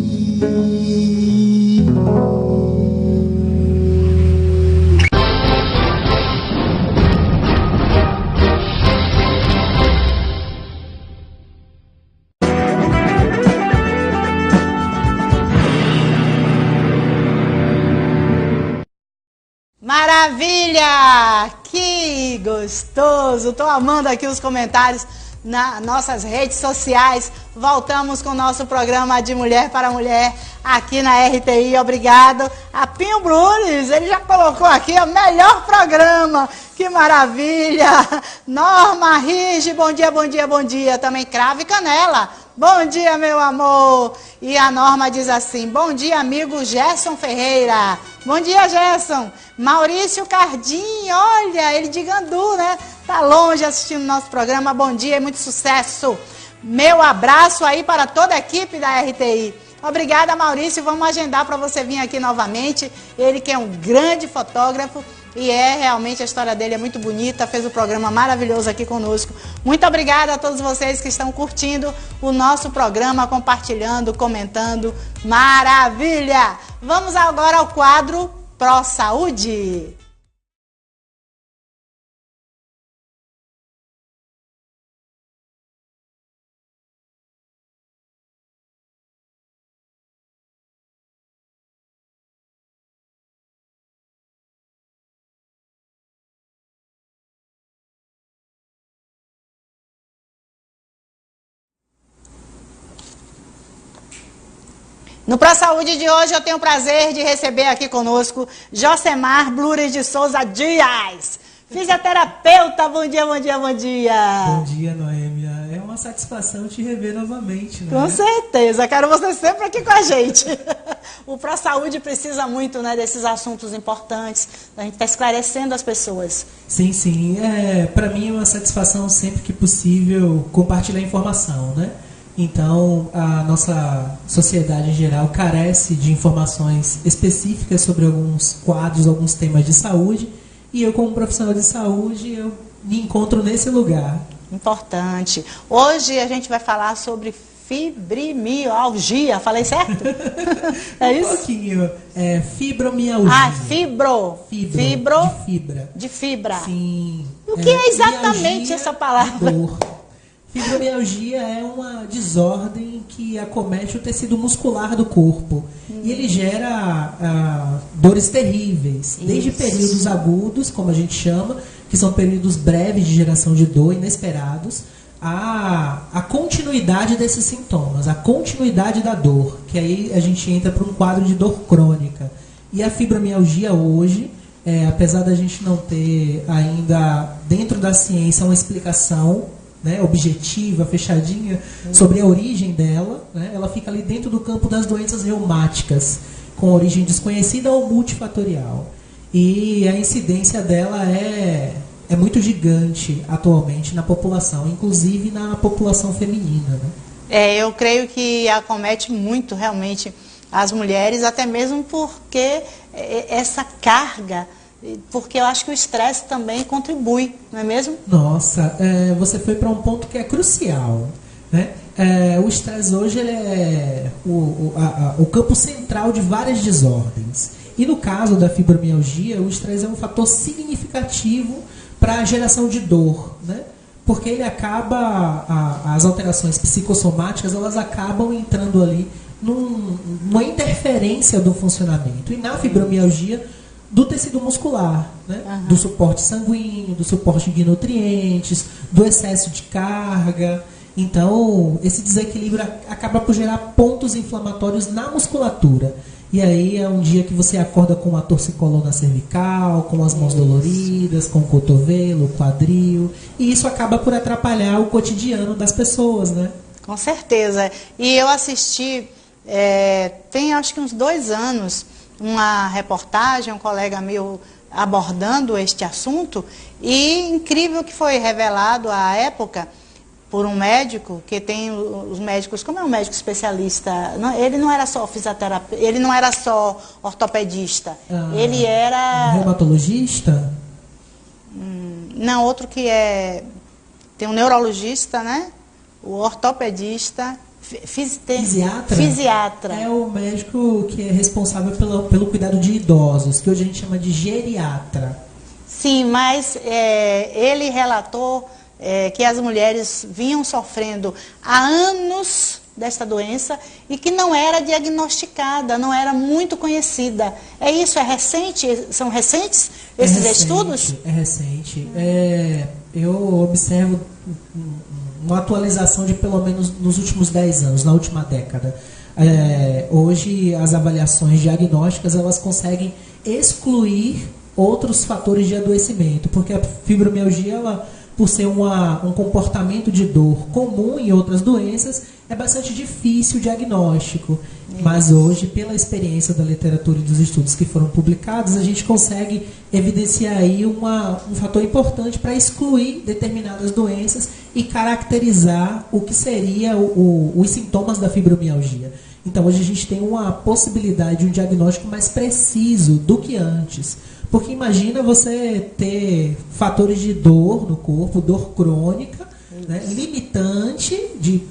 [SPEAKER 12] Maravilha! Que gostoso! Tô amando aqui os comentários nas nossas redes sociais. Voltamos com o nosso programa de Mulher para Mulher aqui na RTI. Obrigado a Pinho Brunes, ele já colocou aqui o melhor programa. Que maravilha! Norma Rige, bom dia, bom dia, bom dia. Também Cravo e Canela. Bom dia, meu amor. E a Norma diz assim: bom dia, amigo Gerson Ferreira. Bom dia, Gerson. Maurício Cardim, olha, ele de Gandu, né? Tá longe assistindo nosso programa. Bom dia e muito sucesso. Meu abraço aí para toda a equipe da RTI. Obrigada, Maurício. Vamos agendar para você vir aqui novamente. Ele que é um grande fotógrafo e realmente a história dele é muito bonita. Fez um programa maravilhoso aqui conosco. Muito obrigada a todos vocês que estão curtindo o nosso programa, compartilhando, comentando. Maravilha! Vamos agora ao quadro Pro Saúde. No Pra Saúde de hoje eu tenho o prazer de receber aqui conosco Josemar Blures de Souza Dias, fisioterapeuta. Bom dia, bom dia, bom dia.
[SPEAKER 19] Bom dia, Noêmia. É uma satisfação te rever novamente, né?
[SPEAKER 12] Com certeza, quero você sempre aqui com a gente. O Pra Saúde precisa muito, né, desses assuntos importantes, a gente está esclarecendo as pessoas.
[SPEAKER 19] Sim, sim. Para mim é uma satisfação sempre que possível compartilhar informação, né? Então, a nossa sociedade em geral carece de informações específicas sobre alguns quadros, alguns temas de saúde. E eu, como profissional de saúde, eu me encontro nesse lugar.
[SPEAKER 12] Importante. Hoje a gente vai falar sobre fibromialgia. Falei certo? É isso?
[SPEAKER 19] Um pouquinho. Fibromialgia.
[SPEAKER 12] Ah, fibro.
[SPEAKER 19] De fibra.
[SPEAKER 12] De fibra.
[SPEAKER 19] Sim.
[SPEAKER 12] O que é exatamente essa palavra?
[SPEAKER 19] Dor. Fibromialgia é uma desordem que acomete o tecido muscular do corpo. E ele gera dores terríveis, desde períodos agudos, como a gente chama, que são períodos breves de geração de dor, inesperados, a continuidade desses sintomas, a continuidade da dor, que aí a gente entra para um quadro de dor crônica. E a fibromialgia hoje, apesar da gente não ter ainda dentro da ciência uma explicação, né, objetiva, fechadinha, sobre a origem dela, né, ela fica ali dentro do campo das doenças reumáticas, com origem desconhecida ou multifatorial. E a incidência dela é muito gigante atualmente na população, inclusive na população feminina. Né?
[SPEAKER 12] Eu creio que acomete muito realmente as mulheres, até mesmo porque essa carga, porque eu acho que o estresse também contribui, não é mesmo?
[SPEAKER 19] Nossa, você foi para um ponto que é crucial, né? O estresse hoje ele é o campo central de várias desordens. E no caso da fibromialgia, o estresse é um fator significativo para a geração de dor, né? Porque ele acaba, as alterações psicossomáticas, elas acabam entrando ali numa interferência do funcionamento. E na fibromialgia, do tecido muscular, né? Do suporte sanguíneo, do suporte de nutrientes, do excesso de carga. Então, esse desequilíbrio acaba por gerar pontos inflamatórios na musculatura. E aí é um dia que você acorda com uma torcicolona cervical, com as mãos doloridas, com o cotovelo, o quadril. E isso acaba por atrapalhar o cotidiano das pessoas, né?
[SPEAKER 12] Com certeza. E eu assisti, tem acho que uns 2 anos, uma reportagem, um colega meu abordando este assunto, e incrível que foi revelado à época por um médico, que tem os médicos, como é um médico especialista, ele não era só fisioterapeuta, ele não era só ortopedista, ele era...
[SPEAKER 19] Reumatologista?
[SPEAKER 12] Não, outro que tem um neurologista, né? O ortopedista... Fisiatra.
[SPEAKER 19] É o médico que é responsável pelo cuidado de idosos, que hoje a gente chama de geriatra.
[SPEAKER 12] Sim, mas ele relatou que as mulheres vinham sofrendo há anos desta doença e que não era diagnosticada, não era muito conhecida. É isso? É recente? São recentes esses estudos?
[SPEAKER 19] É recente. Eu observo uma atualização de pelo menos nos últimos 10 anos, na última década. Hoje as avaliações diagnósticas elas conseguem excluir outros fatores de adoecimento, porque a fibromialgia, ela, por ser um comportamento de dor comum em outras doenças, é bastante difícil o diagnóstico. Mas hoje, pela experiência da literatura e dos estudos que foram publicados, a gente consegue evidenciar aí um fator importante para excluir determinadas doenças e caracterizar o que seria os sintomas da fibromialgia. Então, hoje a gente tem uma possibilidade de um diagnóstico mais preciso do que antes. Porque imagina você ter fatores de dor no corpo, dor crônica, né, limitante de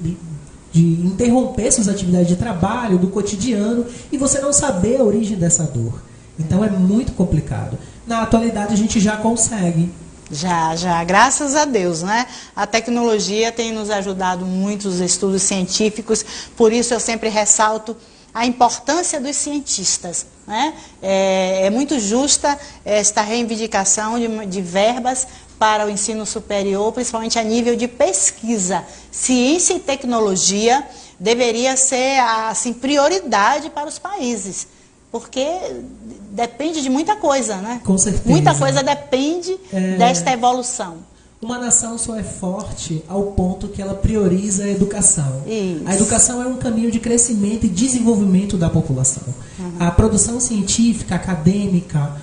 [SPEAKER 19] interromper suas atividades de trabalho, do cotidiano, e você não saber a origem dessa dor. Então é muito complicado. Na atualidade a gente já consegue.
[SPEAKER 12] Já, graças a Deus, né? A tecnologia tem nos ajudado muito, os estudos científicos, por isso eu sempre ressalto a importância dos cientistas, né? É muito justa esta reivindicação de verbas para o ensino superior, principalmente a nível de pesquisa. Ciência e tecnologia deveria ser assim, prioridade para os países, porque depende de muita coisa, né?
[SPEAKER 19] Com certeza.
[SPEAKER 12] Muita coisa depende desta evolução.
[SPEAKER 19] Uma nação só é forte ao ponto que ela prioriza a educação.
[SPEAKER 12] Isso.
[SPEAKER 19] A educação é um caminho de crescimento e desenvolvimento da população. A produção científica, acadêmica,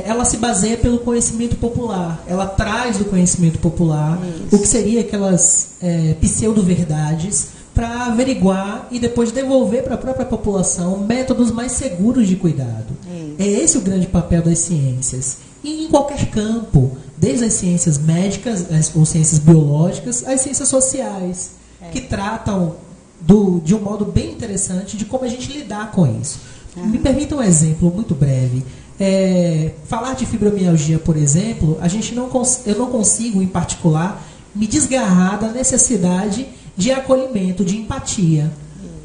[SPEAKER 19] ela se baseia pelo conhecimento popular. Ela traz do conhecimento popular o que seria aquelas pseudo-verdades para averiguar e depois devolver para a própria população métodos mais seguros de cuidado. É esse o grande papel das ciências. E em qualquer campo, desde as ciências médicas, ou ciências biológicas, às ciências sociais, que tratam de um modo bem interessante de como a gente lidar com isso. Me permita um exemplo muito breve. Falar de fibromialgia, por exemplo, eu não consigo, em particular, me desgarrar da necessidade de acolhimento, de empatia.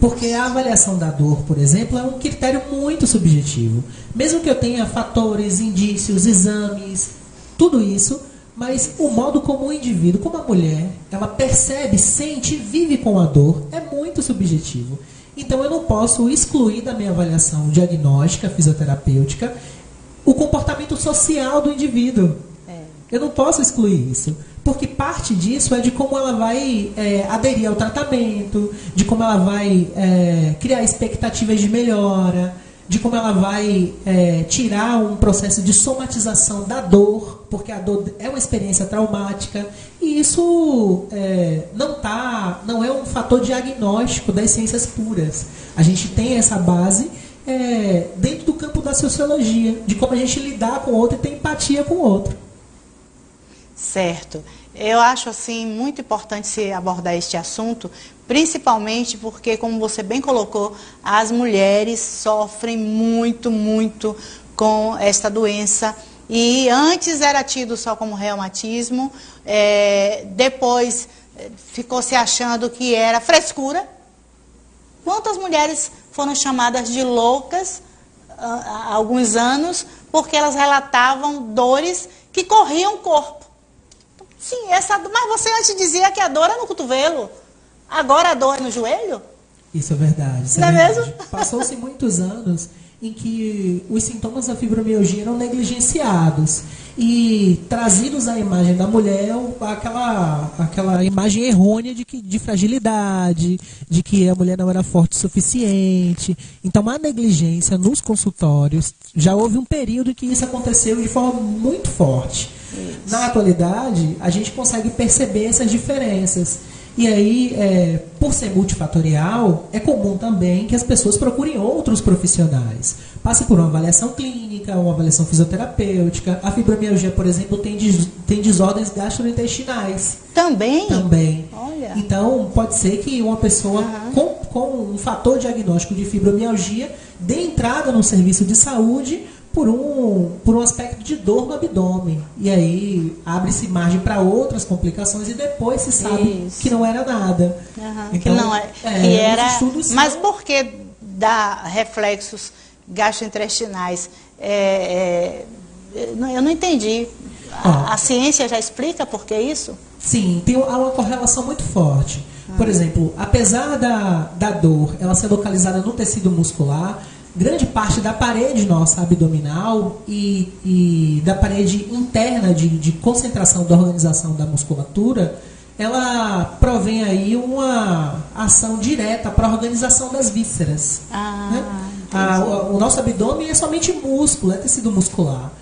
[SPEAKER 19] Porque a avaliação da dor, por exemplo, é um critério muito subjetivo. Mesmo que eu tenha fatores, indícios, exames, tudo isso, mas o modo como o indivíduo, como a mulher, ela percebe, sente e vive com a dor é muito subjetivo. Então eu não posso excluir da minha avaliação diagnóstica, fisioterapêutica, o comportamento social do indivíduo. Eu não posso excluir isso. Porque parte disso é de como ela vai aderir ao tratamento, de como ela vai criar expectativas de melhora, de como ela vai tirar um processo de somatização da dor, porque a dor é uma experiência traumática. E isso não é um fator diagnóstico das ciências puras. A gente tem essa base dentro do campo da sociologia, de como a gente lidar com o outro e ter empatia com o outro.
[SPEAKER 12] Certo. Eu acho assim muito importante se abordar este assunto, principalmente porque, como você bem colocou, as mulheres sofrem muito, muito com esta doença. E antes era tido só como reumatismo, depois ficou se achando que era frescura. Quantas mulheres foram chamadas de loucas há alguns anos porque elas relatavam dores que corriam o corpo? Sim, mas você antes dizia que a dor é no cotovelo. Agora a dor é no joelho?
[SPEAKER 19] Isso é verdade.
[SPEAKER 12] Não é mesmo?
[SPEAKER 19] Passou-se muitos anos em que os sintomas da fibromialgia eram negligenciados e trazidos à imagem da mulher aquela imagem errônea de fragilidade, de que a mulher não era forte o suficiente. Então a negligência nos consultórios, já houve um período em que isso aconteceu de forma muito forte. Isso. Na atualidade, a gente consegue perceber essas diferenças. E aí, por ser multifatorial, é comum também que as pessoas procurem outros profissionais. Passe por uma avaliação clínica, uma avaliação fisioterapêutica. A fibromialgia, por exemplo, tem desordens gastrointestinais.
[SPEAKER 12] Também?
[SPEAKER 19] Também.
[SPEAKER 12] Olha.
[SPEAKER 19] Então, pode ser que uma pessoa com um fator diagnóstico de fibromialgia dê entrada no serviço de saúde por um aspecto de dor no abdômen. E aí abre-se margem para outras complicações e depois se sabe que não era nada.
[SPEAKER 12] Então, que não que era. Mas por que dá reflexos gastrointestinais? Eu não entendi. A ciência já explica por que isso?
[SPEAKER 19] Sim, há uma correlação muito forte. Por exemplo, apesar da dor ela ser localizada no tecido muscular, grande parte da parede nossa abdominal e da parede interna de concentração da organização da musculatura, ela provém aí uma ação direta para a organização das vísceras. Né? O nosso abdômen é somente músculo, é tecido muscular.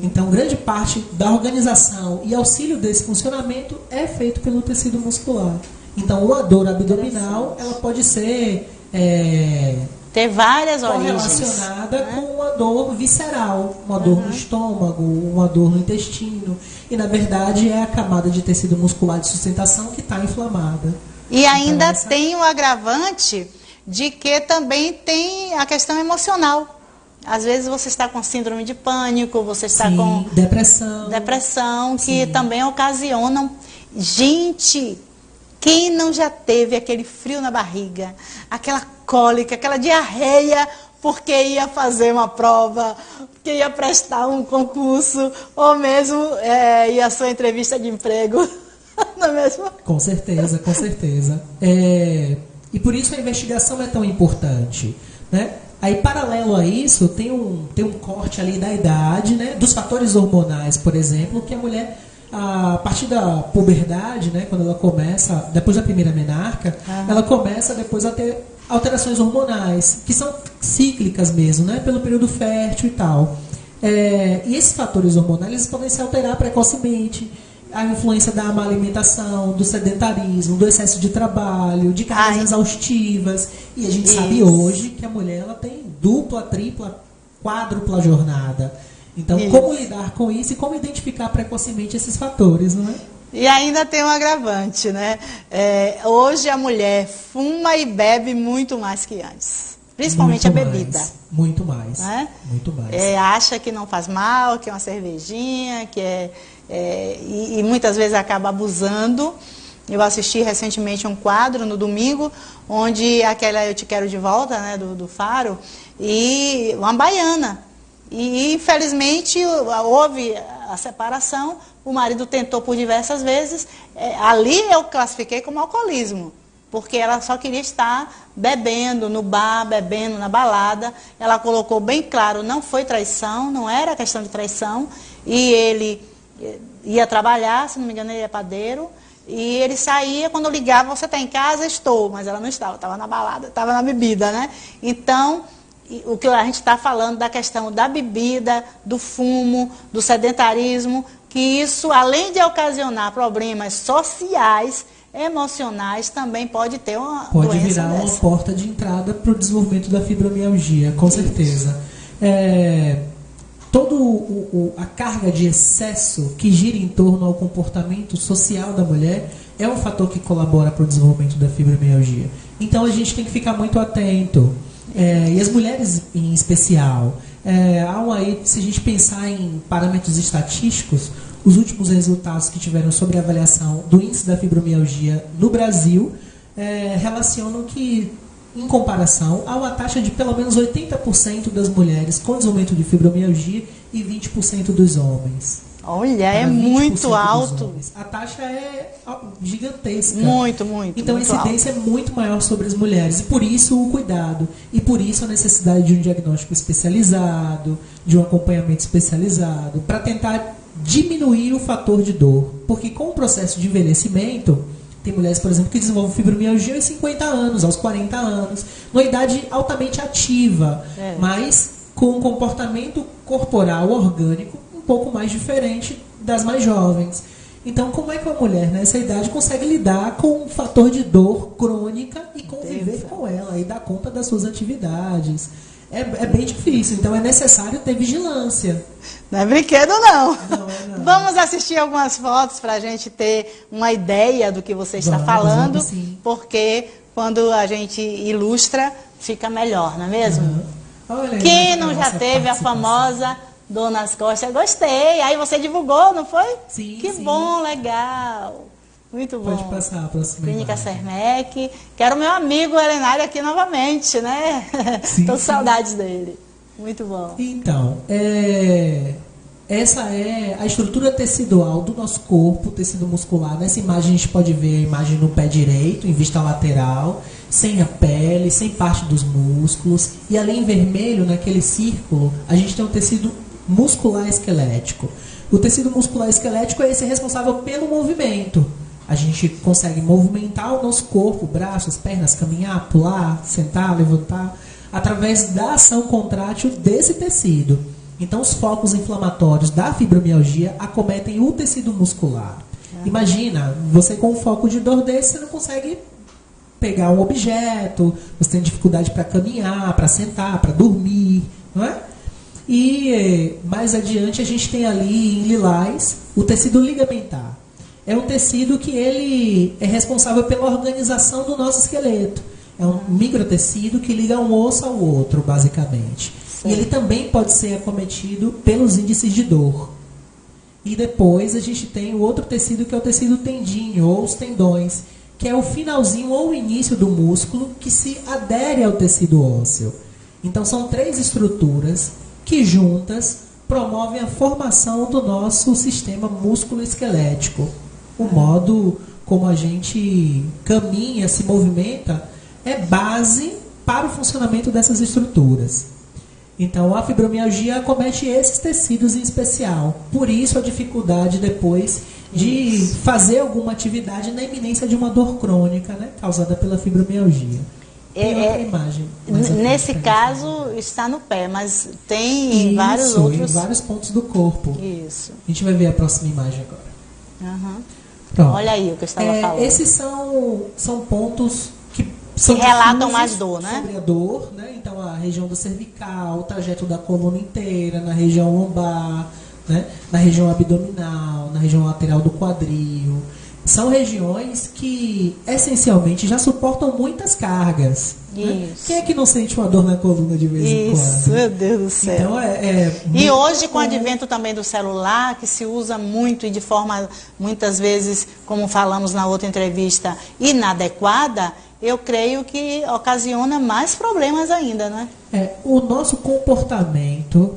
[SPEAKER 19] Então, grande parte da organização e auxílio desse funcionamento é feito pelo tecido muscular. Então, uma dor abdominal, ela pode ser
[SPEAKER 12] ter várias origens
[SPEAKER 19] relacionada com uma dor visceral, uma dor no estômago, uma dor no intestino. E, na verdade, é a camada de tecido muscular de sustentação que está inflamada.
[SPEAKER 12] E ainda tem o agravante de que também tem a questão emocional. Às vezes você está com síndrome de pânico, você está com depressão, que também ocasionam. Gente, quem não já teve aquele frio na barriga, aquela cólica, aquela diarreia, porque ia fazer uma prova, porque ia prestar um concurso, ou mesmo ia à sua entrevista de emprego, não é mesmo?
[SPEAKER 19] Com certeza, com certeza. E por isso a investigação é tão importante, né? Aí, paralelo a isso, tem um corte ali da idade, né? Dos fatores hormonais, por exemplo, que a mulher, a partir da puberdade, né? Quando ela começa, depois da primeira menarca, ela começa depois a ter alterações hormonais, que são cíclicas mesmo, né? Pelo período fértil e tal. E esses fatores hormonais, eles podem se alterar precocemente. A influência da má alimentação, do sedentarismo, do excesso de trabalho, de cargas exaustivas. E a gente sabe hoje que a mulher ela tem dupla, tripla, quádrupla jornada. Então, como lidar com isso e como identificar precocemente esses fatores, não é?
[SPEAKER 12] E ainda tem um agravante, né? Hoje a mulher fuma e bebe muito mais que antes. Principalmente a bebida.
[SPEAKER 19] Muito mais.
[SPEAKER 12] Né?
[SPEAKER 19] Muito mais.
[SPEAKER 12] Acha que não faz mal, que é uma cervejinha, que e muitas vezes acaba abusando. Eu assisti recentemente um quadro no domingo, onde aquela Eu Te Quero de Volta, né, do Faro, e uma baiana. E infelizmente houve a separação, o marido tentou por diversas vezes. Ali eu classifiquei como alcoolismo, porque ela só queria estar bebendo no bar, bebendo na balada. Ela colocou bem claro, não foi traição, não era questão de traição. E ele ia trabalhar, se não me engano ele é padeiro, e ele saía, quando eu ligava, você está em casa? Estou, mas ela não estava na balada, estava na bebida, né? Então, o que a gente está falando da questão da bebida, do fumo, do sedentarismo, que isso, além de ocasionar problemas sociais, emocionais, também pode ter uma doença
[SPEAKER 19] Pode virar uma porta de entrada para o desenvolvimento da fibromialgia, com certeza. Toda a carga de excesso que gira em torno ao comportamento social da mulher é um fator que colabora para o desenvolvimento da fibromialgia. Então a gente tem que ficar muito atento. E as mulheres em especial. Se a gente pensar em parâmetros estatísticos, os últimos resultados que tiveram sobre a avaliação do índice da fibromialgia no Brasil relacionam que, em comparação, há uma taxa de pelo menos 80% das mulheres com desenvolvimento de fibromialgia e 20% dos homens.
[SPEAKER 12] Olha, é muito alto.
[SPEAKER 19] A taxa é gigantesca.
[SPEAKER 12] Muito, muito.
[SPEAKER 19] Então
[SPEAKER 12] muito
[SPEAKER 19] a incidência é muito maior sobre as mulheres. E por isso o cuidado. E por isso a necessidade de um diagnóstico especializado, de um acompanhamento especializado, para tentar diminuir o fator de dor. Porque com o processo de envelhecimento, tem mulheres, por exemplo, que desenvolvem fibromialgia aos 50 anos, aos 40 anos, numa idade altamente ativa, mas com um comportamento corporal orgânico um pouco mais diferente das mais jovens. Então, como é que uma mulher nessa idade consegue lidar com um fator de dor crônica e conviver com ela e dar conta das suas atividades? É bem difícil, então é necessário ter vigilância.
[SPEAKER 12] Não é brinquedo, não. Não. Vamos assistir algumas fotos para a gente ter uma ideia do que você está falando, porque quando a gente ilustra, fica melhor, não é mesmo?
[SPEAKER 19] Olha,
[SPEAKER 12] quem não já teve a famosa dor nas costas? Gostei. Aí você divulgou, não foi?
[SPEAKER 19] Sim.
[SPEAKER 12] Que bom, legal. Muito bom.
[SPEAKER 19] Pode passar a próxima
[SPEAKER 12] Clínica Sermec. Quero meu amigo Helenário aqui novamente, né? Tô com saudades dele. Muito bom.
[SPEAKER 19] Então, essa é a estrutura tecidual do nosso corpo, tecido muscular. Nessa imagem a gente pode ver a imagem no pé direito, em vista lateral, sem a pele, sem parte dos músculos. E ali em vermelho, naquele círculo, a gente tem um tecido muscular esquelético. O tecido muscular esquelético é esse responsável pelo movimento. A gente consegue movimentar o nosso corpo, braços, pernas, caminhar, pular, sentar, levantar, através da ação contrátil desse tecido. Então, os focos inflamatórios da fibromialgia acometem o tecido muscular. Imagina, você com um foco de dor desse, você não consegue pegar um objeto, você tem dificuldade para caminhar, para sentar, para dormir, não é? E mais adiante a gente tem ali em lilás o tecido ligamentar. É um tecido que ele é responsável pela organização do nosso esqueleto. É um microtecido que liga um osso ao outro, basicamente. Sim. E ele também pode ser acometido pelos índices de dor. E depois a gente tem o outro tecido, que é o tecido tendíneo, ou os tendões, que é o finalzinho ou o início do músculo que se adere ao tecido ósseo. Então são 3 estruturas que juntas promovem a formação do nosso sistema músculo-esquelético. O modo como a gente caminha, se movimenta, é base para o funcionamento dessas estruturas. Então, a fibromialgia acomete esses tecidos em especial. Por isso, a dificuldade depois de fazer alguma atividade na iminência de uma dor crônica, né, causada pela fibromialgia. Tem outra imagem.
[SPEAKER 12] Nesse caso, está no pé, mas tem em vários outros...
[SPEAKER 19] em vários pontos do corpo.
[SPEAKER 12] Isso.
[SPEAKER 19] A gente vai ver a próxima imagem agora.
[SPEAKER 12] Uhum. Olha aí o que eu estava falando.
[SPEAKER 19] Esses são pontos que
[SPEAKER 12] relatam mais dor, né?
[SPEAKER 19] Sobre a dor, né? Então, a região do cervical, o trajeto da coluna inteira, na região lombar, né? Na região abdominal, na região lateral do quadril. São regiões que, essencialmente, já suportam muitas cargas. Né? Quem é que não sente uma dor na coluna de vez em quando?
[SPEAKER 12] Isso, meu Deus do céu.
[SPEAKER 19] Então,
[SPEAKER 12] e hoje, com o advento também do celular, que se usa muito e de forma, muitas vezes, como falamos na outra entrevista, inadequada, eu creio que ocasiona mais problemas ainda, né?
[SPEAKER 19] O nosso comportamento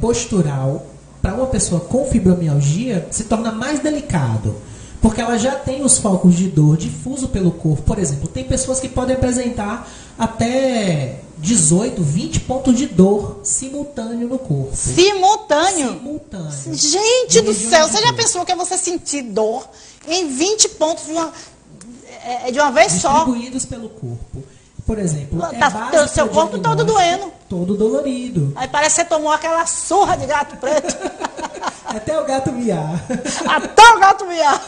[SPEAKER 19] postural para uma pessoa com fibromialgia se torna mais delicado. Porque ela já tem os focos de dor difuso pelo corpo. Por exemplo, tem pessoas que podem apresentar até 18, 20 pontos de dor simultâneo no corpo.
[SPEAKER 12] Simultâneo?
[SPEAKER 19] Simultâneo.
[SPEAKER 12] Gente do céu, você já pensou que é você sentir dor em 20 pontos de uma vez só?
[SPEAKER 19] Distribuídos pelo corpo. Por exemplo,
[SPEAKER 12] o seu corpo todo doendo.
[SPEAKER 19] Todo dolorido.
[SPEAKER 12] Aí parece que você tomou aquela surra de gato preto.
[SPEAKER 19] Até o gato miar.
[SPEAKER 12] Até o gato miar.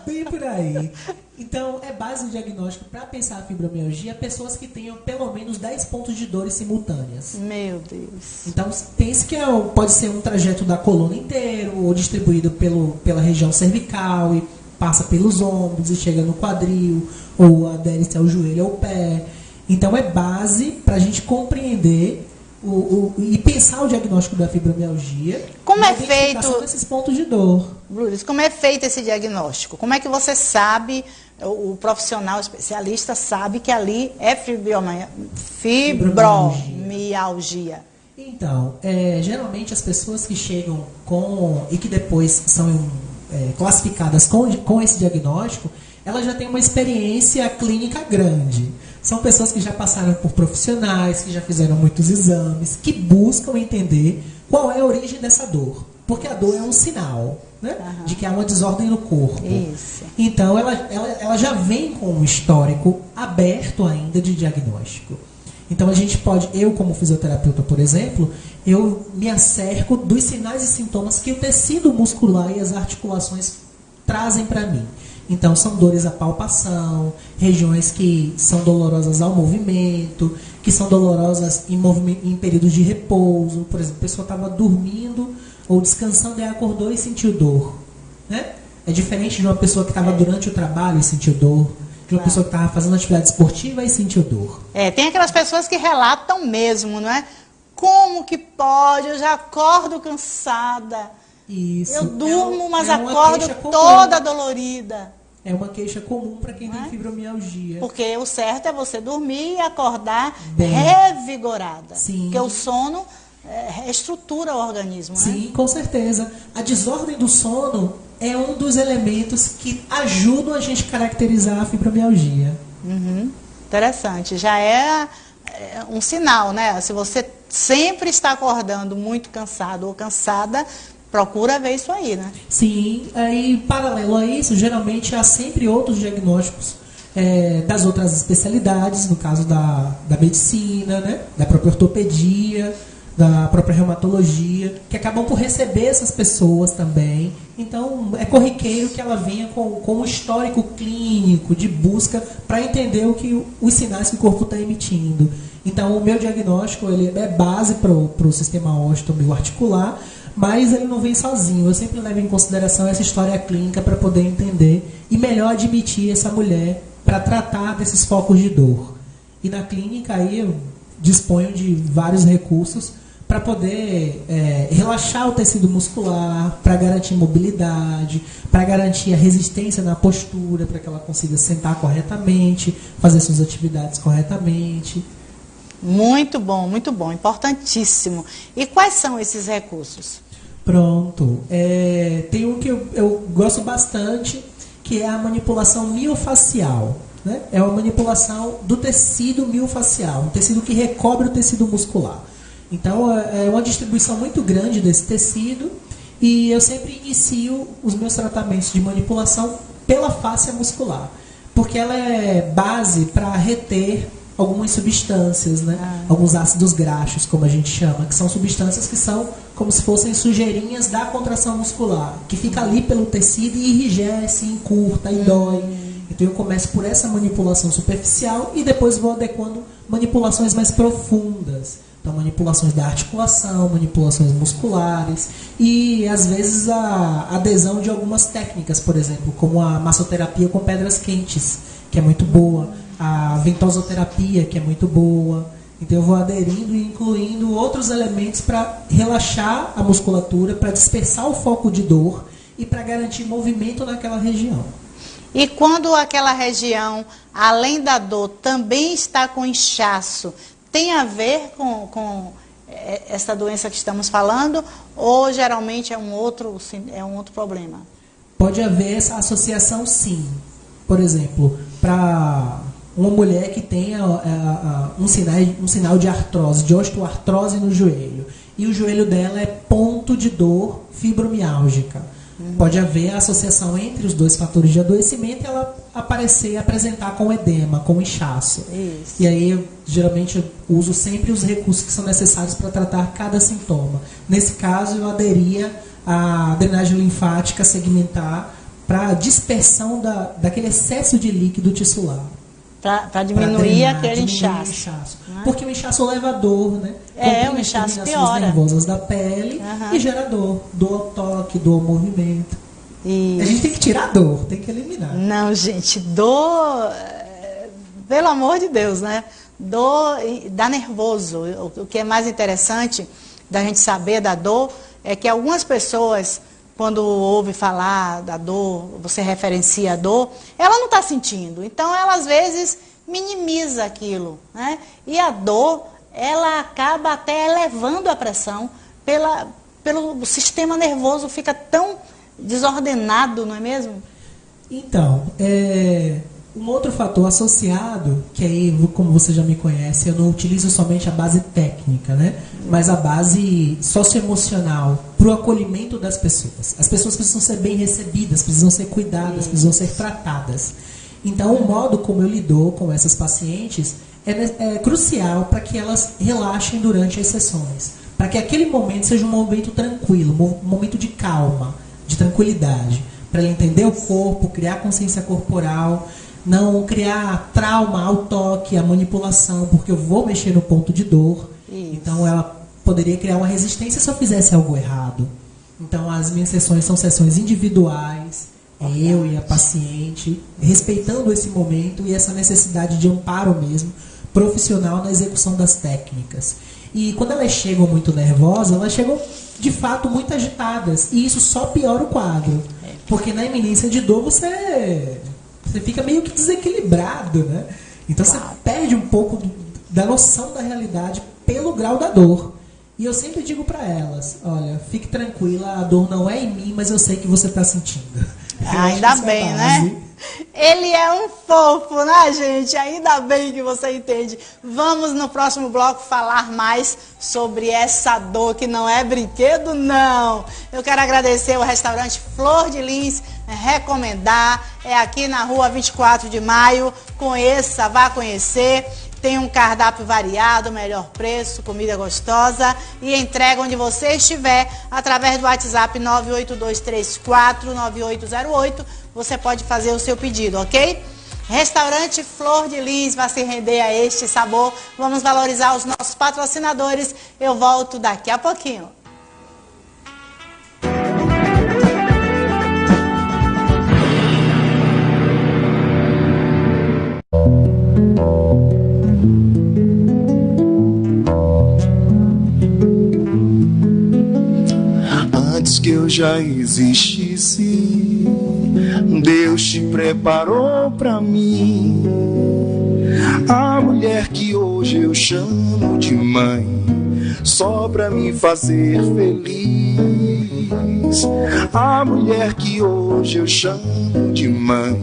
[SPEAKER 19] Bem por aí. Então, é base de diagnóstico para pensar a fibromialgia pessoas que tenham pelo menos 10 pontos de dores simultâneas.
[SPEAKER 12] Meu Deus.
[SPEAKER 19] Então, pense que pode ser um trajeto da coluna inteiro ou distribuído pela região cervical e passa pelos ombros e chega no quadril ou adere-se ao joelho ou ao pé. Então, é base para a gente compreender e pensar o diagnóstico da fibromialgia.
[SPEAKER 12] Como é feito
[SPEAKER 19] esses pontos de dor?
[SPEAKER 12] Lourdes, como é feito esse diagnóstico? Como é que você sabe, o profissional especialista sabe que ali é fibromialgia?
[SPEAKER 19] Então, geralmente as pessoas que chegam e que depois são classificadas com esse diagnóstico, elas já têm uma experiência clínica grande. São pessoas que já passaram por profissionais, que já fizeram muitos exames, que buscam entender qual é a origem dessa dor. Porque a dor é um sinal, né, de que há uma desordem no corpo.
[SPEAKER 12] Isso.
[SPEAKER 19] Então, ela já vem com um histórico aberto ainda de diagnóstico. Então, a gente pode, eu como fisioterapeuta, por exemplo, eu me acerco dos sinais e sintomas que o tecido muscular e as articulações trazem para mim. Então, são dores à palpação, regiões que são dolorosas ao movimento, que são dolorosas em períodos de repouso. Por exemplo, a pessoa estava dormindo ou descansando e acordou e sentiu dor. Né? É diferente de uma pessoa que estava durante o trabalho e sentiu dor, de uma pessoa que estava fazendo atividade esportiva e sentiu dor.
[SPEAKER 12] Tem aquelas pessoas que relatam mesmo, não é? Como que pode? Eu já acordo cansada.
[SPEAKER 19] Isso.
[SPEAKER 12] Eu durmo, mas acordo toda dolorida.
[SPEAKER 19] É uma queixa comum para quem tem fibromialgia.
[SPEAKER 12] Porque o certo é você dormir e acordar revigorada.
[SPEAKER 19] Sim.
[SPEAKER 12] Porque o sono reestrutura o organismo.
[SPEAKER 19] Sim, com certeza. A desordem do sono é um dos elementos que ajudam a gente a caracterizar a fibromialgia.
[SPEAKER 12] Interessante. Já é um sinal, né? Se você sempre está acordando muito cansado ou cansada, procura ver isso aí, né?
[SPEAKER 19] Sim, aí paralelo a isso, geralmente há sempre outros diagnósticos das outras especialidades, no caso da medicina, né? Da própria ortopedia, da própria reumatologia, que acabam por receber essas pessoas também. Então, é corriqueiro que ela venha com um histórico clínico de busca para entender os sinais que o corpo está emitindo. Então, o meu diagnóstico ele é base para o sistema osteomioarticular, mas ele não vem sozinho. Eu sempre levo em consideração essa história clínica para poder entender e melhor admitir essa mulher para tratar desses focos de dor. E na clínica aí eu disponho de vários recursos para poder relaxar o tecido muscular, para garantir mobilidade, para garantir a resistência na postura, para que ela consiga sentar corretamente, fazer suas atividades corretamente.
[SPEAKER 12] Muito bom, importantíssimo. E quais são esses recursos?
[SPEAKER 19] Pronto. Tem um que eu gosto bastante, que é a manipulação miofacial. né? É uma manipulação do tecido miofascial, um tecido que recobre o tecido muscular. Então, é uma distribuição muito grande desse tecido e eu sempre inicio os meus tratamentos de manipulação pela fáscia muscular, porque ela é base para reter algumas substâncias, né? Alguns ácidos graxos, como a gente chama, que são substâncias que são como se fossem sujeirinhas da contração muscular, que fica ali pelo tecido e enrijece, encurta e dói. Então eu começo por essa manipulação superficial e depois vou adequando manipulações mais profundas. Então manipulações da articulação, manipulações musculares e às vezes a adesão de algumas técnicas, por exemplo, como a massoterapia com pedras quentes, que é muito boa, a ventosoterapia, que é muito boa. Então eu vou aderindo e incluindo outros elementos para relaxar a musculatura, para dispersar o foco de dor e para garantir movimento naquela região.
[SPEAKER 12] E quando aquela região, além da dor, também está com inchaço, tem a ver com essa doença que estamos falando ou geralmente é um outro problema?
[SPEAKER 19] Pode haver essa associação, sim. Por exemplo, para uma mulher que tenha um sinal de artrose, de osteoartrose no joelho, e o joelho dela é ponto de dor fibromiálgica. Pode haver a associação entre os dois fatores de adoecimento e ela apresentar com edema, com inchaço. Isso. E aí, geralmente, eu uso sempre os recursos que são necessários para tratar cada sintoma. Nesse caso, eu aderia à drenagem linfática segmentar para dispersão daquele excesso de líquido tissular.
[SPEAKER 12] Para diminuir aquele inchaço.
[SPEAKER 19] Porque o inchaço leva dor, né?
[SPEAKER 12] O inchaço piora.
[SPEAKER 19] Nervosas da pele e gera dor. Dor ao toque, dor ao movimento. Isso. A gente tem que tirar a dor, tem que eliminar.
[SPEAKER 12] Não, gente, dor, pelo amor de Deus, né? Dor dá nervoso. O que é mais interessante da gente saber da dor é que algumas pessoas, quando ouve falar da dor, você referencia a dor, ela não está sentindo. Então, ela às vezes minimiza aquilo, né? E a dor, ela acaba até elevando a pressão pelo sistema nervoso, fica tão desordenado, não é mesmo?
[SPEAKER 19] Então, um outro fator associado, que aí, como você já me conhece, eu não utilizo somente a base técnica, né? Mas a base socioemocional para o acolhimento das pessoas. As pessoas precisam ser bem recebidas, precisam ser cuidadas, precisam ser tratadas. Então, o modo como eu lido com essas pacientes é crucial para que elas relaxem durante as sessões. Para que aquele momento seja um momento tranquilo, um momento de calma, de tranquilidade. Para ela entender o corpo, criar consciência corporal, não criar trauma ao toque, à manipulação, porque eu vou mexer no ponto de dor. Isso. Então ela poderia criar uma resistência se eu fizesse algo errado. Então as minhas sessões são sessões individuais, eu e a paciente, respeitando esse momento e essa necessidade de amparo mesmo, profissional na execução das técnicas. E quando elas chegam muito nervosas, elas chegam de fato muito agitadas, e isso só piora o quadro. Porque na iminência de dor você fica meio que desequilibrado, né? Então você perde um pouco da noção da realidade pelo grau da dor. E eu sempre digo para elas, olha, fique tranquila, a dor não é em mim, mas eu sei que você está sentindo.
[SPEAKER 12] Ainda bem, né? Ele é um fofo, né, gente? Ainda bem que você entende. Vamos no próximo bloco falar mais sobre essa dor que não é brinquedo, não. Eu quero agradecer o restaurante Flor de Lins, recomendar. É aqui na rua 24 de maio. Conheça, vá conhecer. Tem um cardápio variado, melhor preço, comida gostosa e entrega onde você estiver através do WhatsApp 982349808. Você pode fazer o seu pedido, ok? Restaurante Flor de Lins vai se render a este sabor. Vamos valorizar os nossos patrocinadores. Eu volto daqui a pouquinho.
[SPEAKER 18] Antes que eu já existisse, Deus te preparou pra mim, a mulher que hoje eu chamo de mãe, só pra me fazer feliz. A mulher que hoje eu chamo de mãe,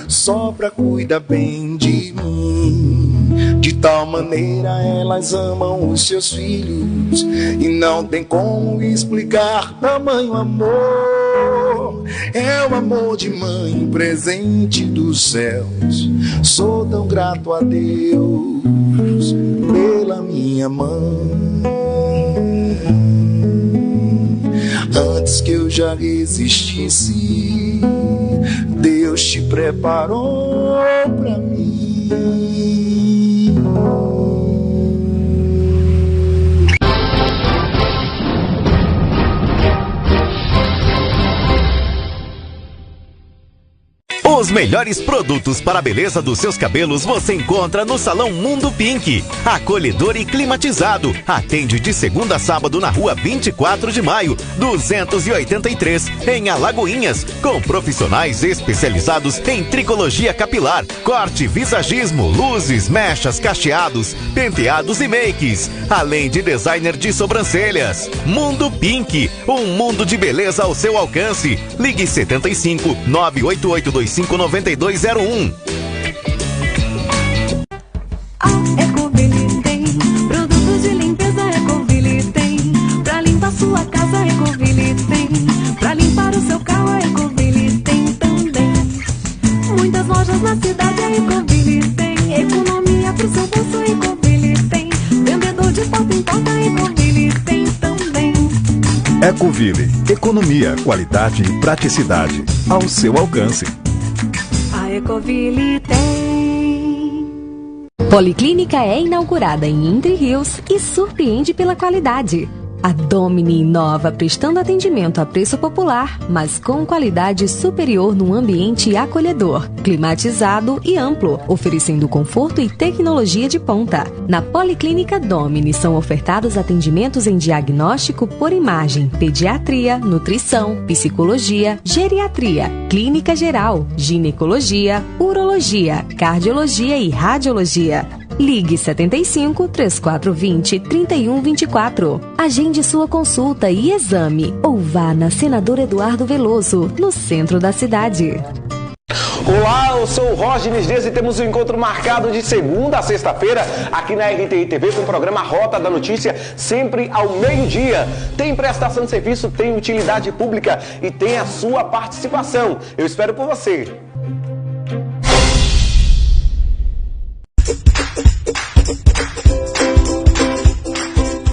[SPEAKER 18] só pra cuidar bem de mim. De tal maneira elas amam os seus filhos e não tem como explicar tamanho amor. É o amor de mãe, presente dos céus. Sou tão grato a Deus pela minha mãe. Antes que eu já existisse, Deus te preparou pra mim.
[SPEAKER 1] Os melhores produtos para a beleza dos seus cabelos você encontra no Salão Mundo Pink. Acolhedor e climatizado. Atende de segunda a sábado na rua 24 de maio, 283, em Alagoinhas. Com profissionais especializados em tricologia capilar, corte, visagismo, luzes, mechas, cacheados, penteados e makes. Além de designer de sobrancelhas. Mundo Pink. Um mundo de beleza ao seu alcance. Ligue 75 98825 9201.
[SPEAKER 2] A Ecoville tem produtos de limpeza. Ecoville tem pra limpar sua casa. Ecoville tem pra limpar o seu carro. Ecoville tem também muitas lojas na cidade. A Ecoville tem economia pro seu bolso. Ecoville tem vendedor de porta em porta. Ecoville tem também.
[SPEAKER 3] Ecoville, economia, qualidade e praticidade ao seu alcance.
[SPEAKER 2] A Ecoville tem.
[SPEAKER 4] Policlínica é inaugurada em Entre Rios e surpreende pela qualidade. A Domini inova prestando atendimento a preço popular, mas com qualidade superior num ambiente acolhedor, climatizado e amplo, oferecendo conforto e tecnologia de ponta. Na Policlínica Domini são ofertados atendimentos em diagnóstico por imagem, pediatria, nutrição, psicologia, geriatria, clínica geral, ginecologia, urologia, cardiologia e radiologia. Ligue 75 3420 3124. Agende sua consulta e exame ou vá na Senador Eduardo Veloso, no centro da cidade.
[SPEAKER 20] Olá, eu sou o Roger Dias e temos um encontro marcado de segunda a sexta-feira aqui na RTI TV com o programa Rota da Notícia, sempre ao meio-dia. Tem prestação de serviço, tem utilidade pública e tem a sua participação. Eu espero por você.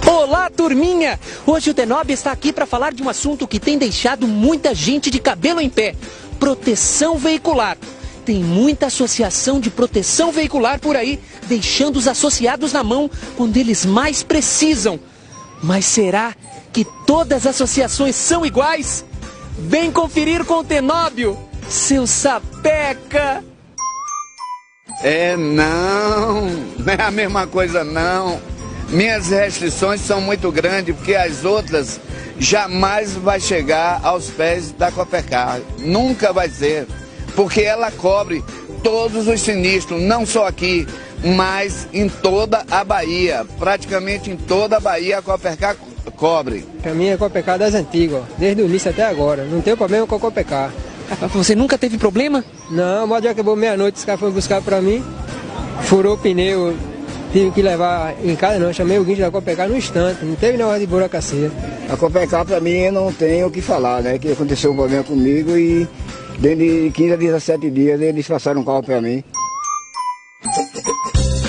[SPEAKER 21] Olá, turminha! Hoje o Denob está aqui para falar de um assunto que tem deixado muita gente de cabelo em pé: proteção veicular. Tem muita associação de proteção veicular por aí, deixando os associados na mão quando eles mais precisam. Mas será que todas as associações são iguais? Vem conferir com o Tenóbio, seu sapeca!
[SPEAKER 22] Não é a mesma coisa não. Minhas restrições são muito grandes, porque as outras jamais vai chegar aos pés da Copercar. Nunca vai ser, porque ela cobre todos os sinistros, não só aqui, mas em toda a Bahia. Praticamente em toda a Bahia a Copercar cobre.
[SPEAKER 23] A minha é Copercar das antigas, desde o início até agora. Não tenho problema com a Copercar.
[SPEAKER 21] Você nunca teve problema?
[SPEAKER 23] Não, mas já acabou meia-noite, os caras foram buscar pra mim, furou o pneu. Tive que levar em casa, não. Eu chamei o guincho da Copercar no instante. Não teve negócio de burocracia.
[SPEAKER 24] A Copercar, para mim, eu não tenho o que falar, né? Que aconteceu um problema comigo e dentro de 15 a 17 dias eles passaram um carro para mim.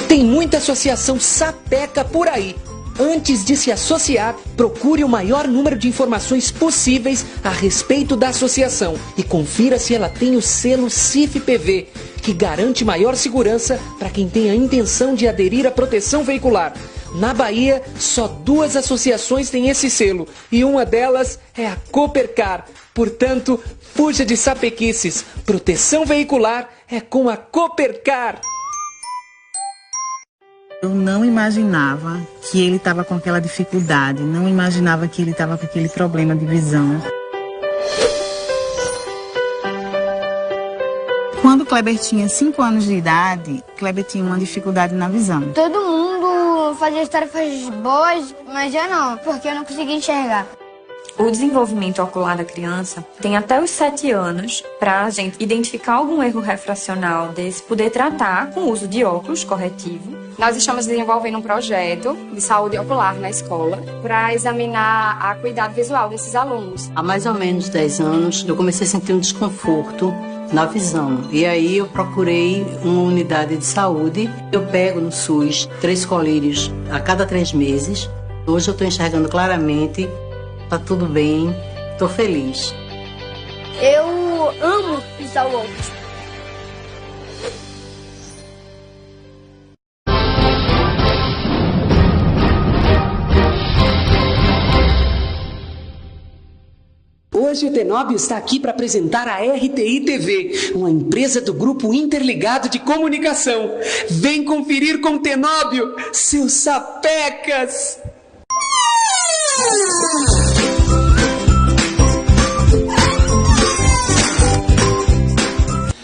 [SPEAKER 21] Tem muita associação sapeca por aí. Antes de se associar, procure o maior número de informações possíveis a respeito da associação e confira se ela tem o selo CIF-PV, que garante maior segurança para quem tem a intenção de aderir à proteção veicular. Na Bahia, só 2 associações têm esse selo e uma delas é a Copercar. Portanto, fuja de sapequices. Proteção veicular é com a Copercar.
[SPEAKER 7] Eu não imaginava que ele estava com aquela dificuldade, não imaginava que ele estava com aquele problema de visão. Quando o Kleber tinha 5 anos de idade, Kleber tinha uma dificuldade na visão.
[SPEAKER 8] Todo mundo fazia as tarefas boas, mas eu não, porque eu não conseguia enxergar.
[SPEAKER 5] O desenvolvimento ocular da criança tem até os 7 anos para a gente identificar algum erro refracional desse, poder tratar com o uso de óculos corretivo.
[SPEAKER 6] Nós estamos desenvolvendo um projeto de saúde ocular na escola para examinar a acuidade visual desses alunos.
[SPEAKER 11] Há mais ou menos 10 anos eu comecei a sentir um desconforto na visão. E aí eu procurei uma unidade de saúde. Eu pego no SUS 3 colírios a cada 3 meses. Hoje eu estou enxergando claramente, tá tudo bem, estou feliz.
[SPEAKER 8] Eu amo usar o óculos.
[SPEAKER 21] Hoje o Tenóbio está aqui para apresentar a RTI TV, uma empresa do Grupo Interligado de Comunicação. Vem conferir com o Tenóbio, seus sapecas!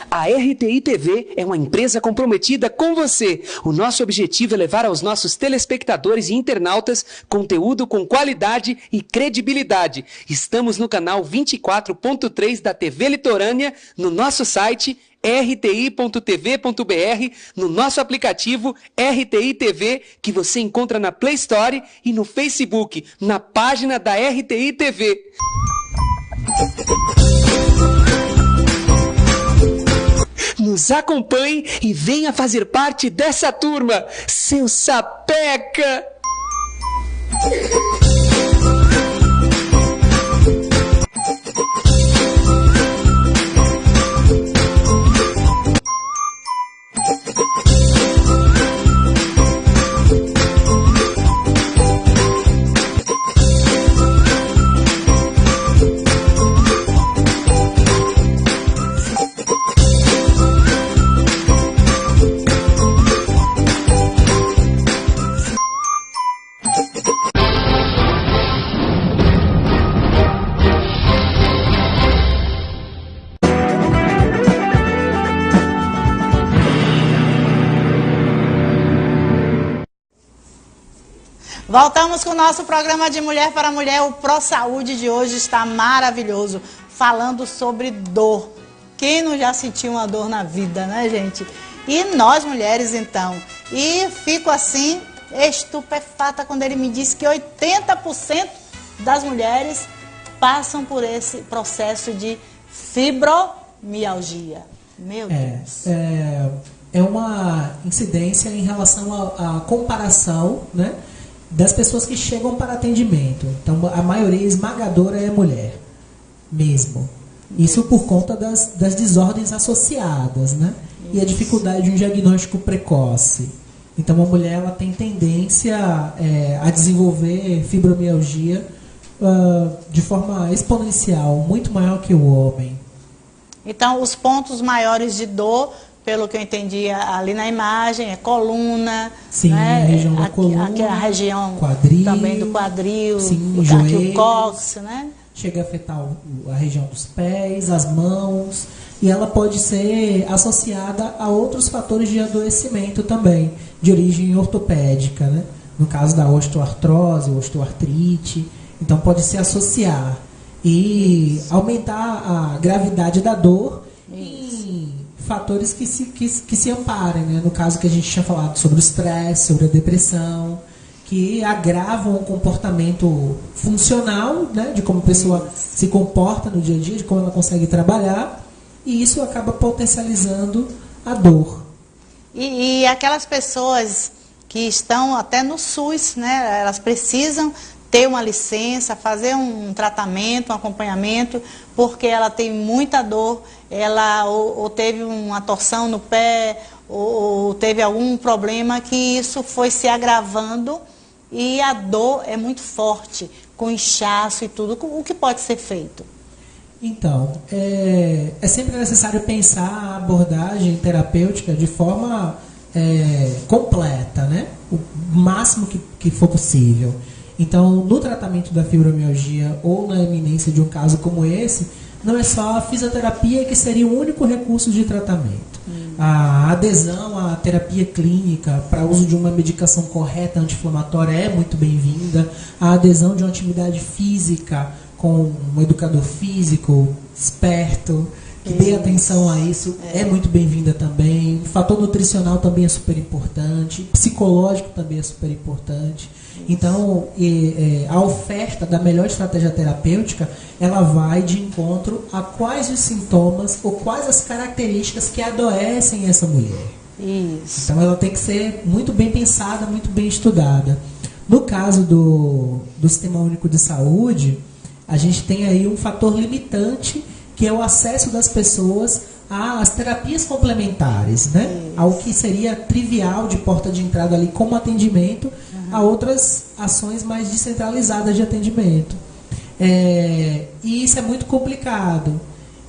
[SPEAKER 21] A RTI TV é uma empresa comprometida com você. O nosso objetivo é levar aos nossos telespectadores e internautas conteúdo com qualidade e credibilidade. Estamos no canal 24.3 da TV Litorânea, no nosso site rti.tv.br, no nosso aplicativo RTI TV, que você encontra na Play Store e no Facebook, na página da RTI TV. Nos acompanhe e venha fazer parte dessa turma, seu sapeca!
[SPEAKER 12] Voltamos com o nosso programa de Mulher para Mulher. O Pro Saúde de hoje está maravilhoso, falando sobre dor. Quem não já sentiu uma dor na vida, né, gente? E nós mulheres, então. E fico assim, estupefata quando ele me disse que 80% das mulheres passam por esse processo de fibromialgia. Meu Deus.
[SPEAKER 19] É uma incidência em relação à comparação, né, das pessoas que chegam para atendimento. Então, a maioria esmagadora é mulher, mesmo. Isso por conta das desordens associadas, né? E a dificuldade de um diagnóstico precoce. Então, a mulher ela tem tendência a desenvolver fibromialgia de forma exponencial, muito maior que o homem.
[SPEAKER 12] Então, os pontos maiores de dor, pelo que eu entendi ali na imagem, é coluna. Sim, né? A região da coluna. Aqui a região quadril, também do quadril,
[SPEAKER 19] sim,
[SPEAKER 12] joelhos, o cóccix, né?
[SPEAKER 19] Chega a afetar a região dos pés, as mãos, e ela pode ser associada a outros fatores de adoecimento também, de origem ortopédica, né? No caso da osteoartrose, osteoartrite. Então pode se associar e aumentar a gravidade da dor em fatores que se amparem, né? No caso que a gente tinha falado sobre o estresse, sobre a depressão, que agravam o comportamento funcional, né? De como a pessoa se comporta no dia a dia, de como ela consegue trabalhar, e isso acaba potencializando a dor.
[SPEAKER 12] E aquelas pessoas que estão até no SUS, né? Elas precisam ter uma licença, fazer um tratamento, um acompanhamento, porque ela tem muita dor, ela ou teve uma torção no pé, ou teve algum problema que isso foi se agravando e a dor é muito forte, com inchaço e tudo. O que pode ser feito?
[SPEAKER 19] Então, é sempre necessário pensar a abordagem terapêutica de forma completa, né? O máximo que for possível. Então, no tratamento da fibromialgia ou na iminência de um caso como esse, não é só a fisioterapia que seria o único recurso de tratamento. A adesão à terapia clínica para uso de uma medicação correta anti-inflamatória é muito bem-vinda. A adesão de uma atividade física com um educador físico esperto, que dê atenção a isso, é muito bem-vinda também. O fator nutricional também é super importante, psicológico também é super importante. Então, a oferta da melhor estratégia terapêutica, ela vai de encontro a quais os sintomas ou quais as características que adoecem essa mulher.
[SPEAKER 12] Isso.
[SPEAKER 19] Então, ela tem que ser muito bem pensada, muito bem estudada. No caso do Sistema Único de Saúde, a gente tem aí um fator limitante, que é o acesso das pessoas às terapias complementares, né? Ao que seria trivial de porta de entrada ali como atendimento, a outras ações mais descentralizadas de atendimento. E isso é muito complicado.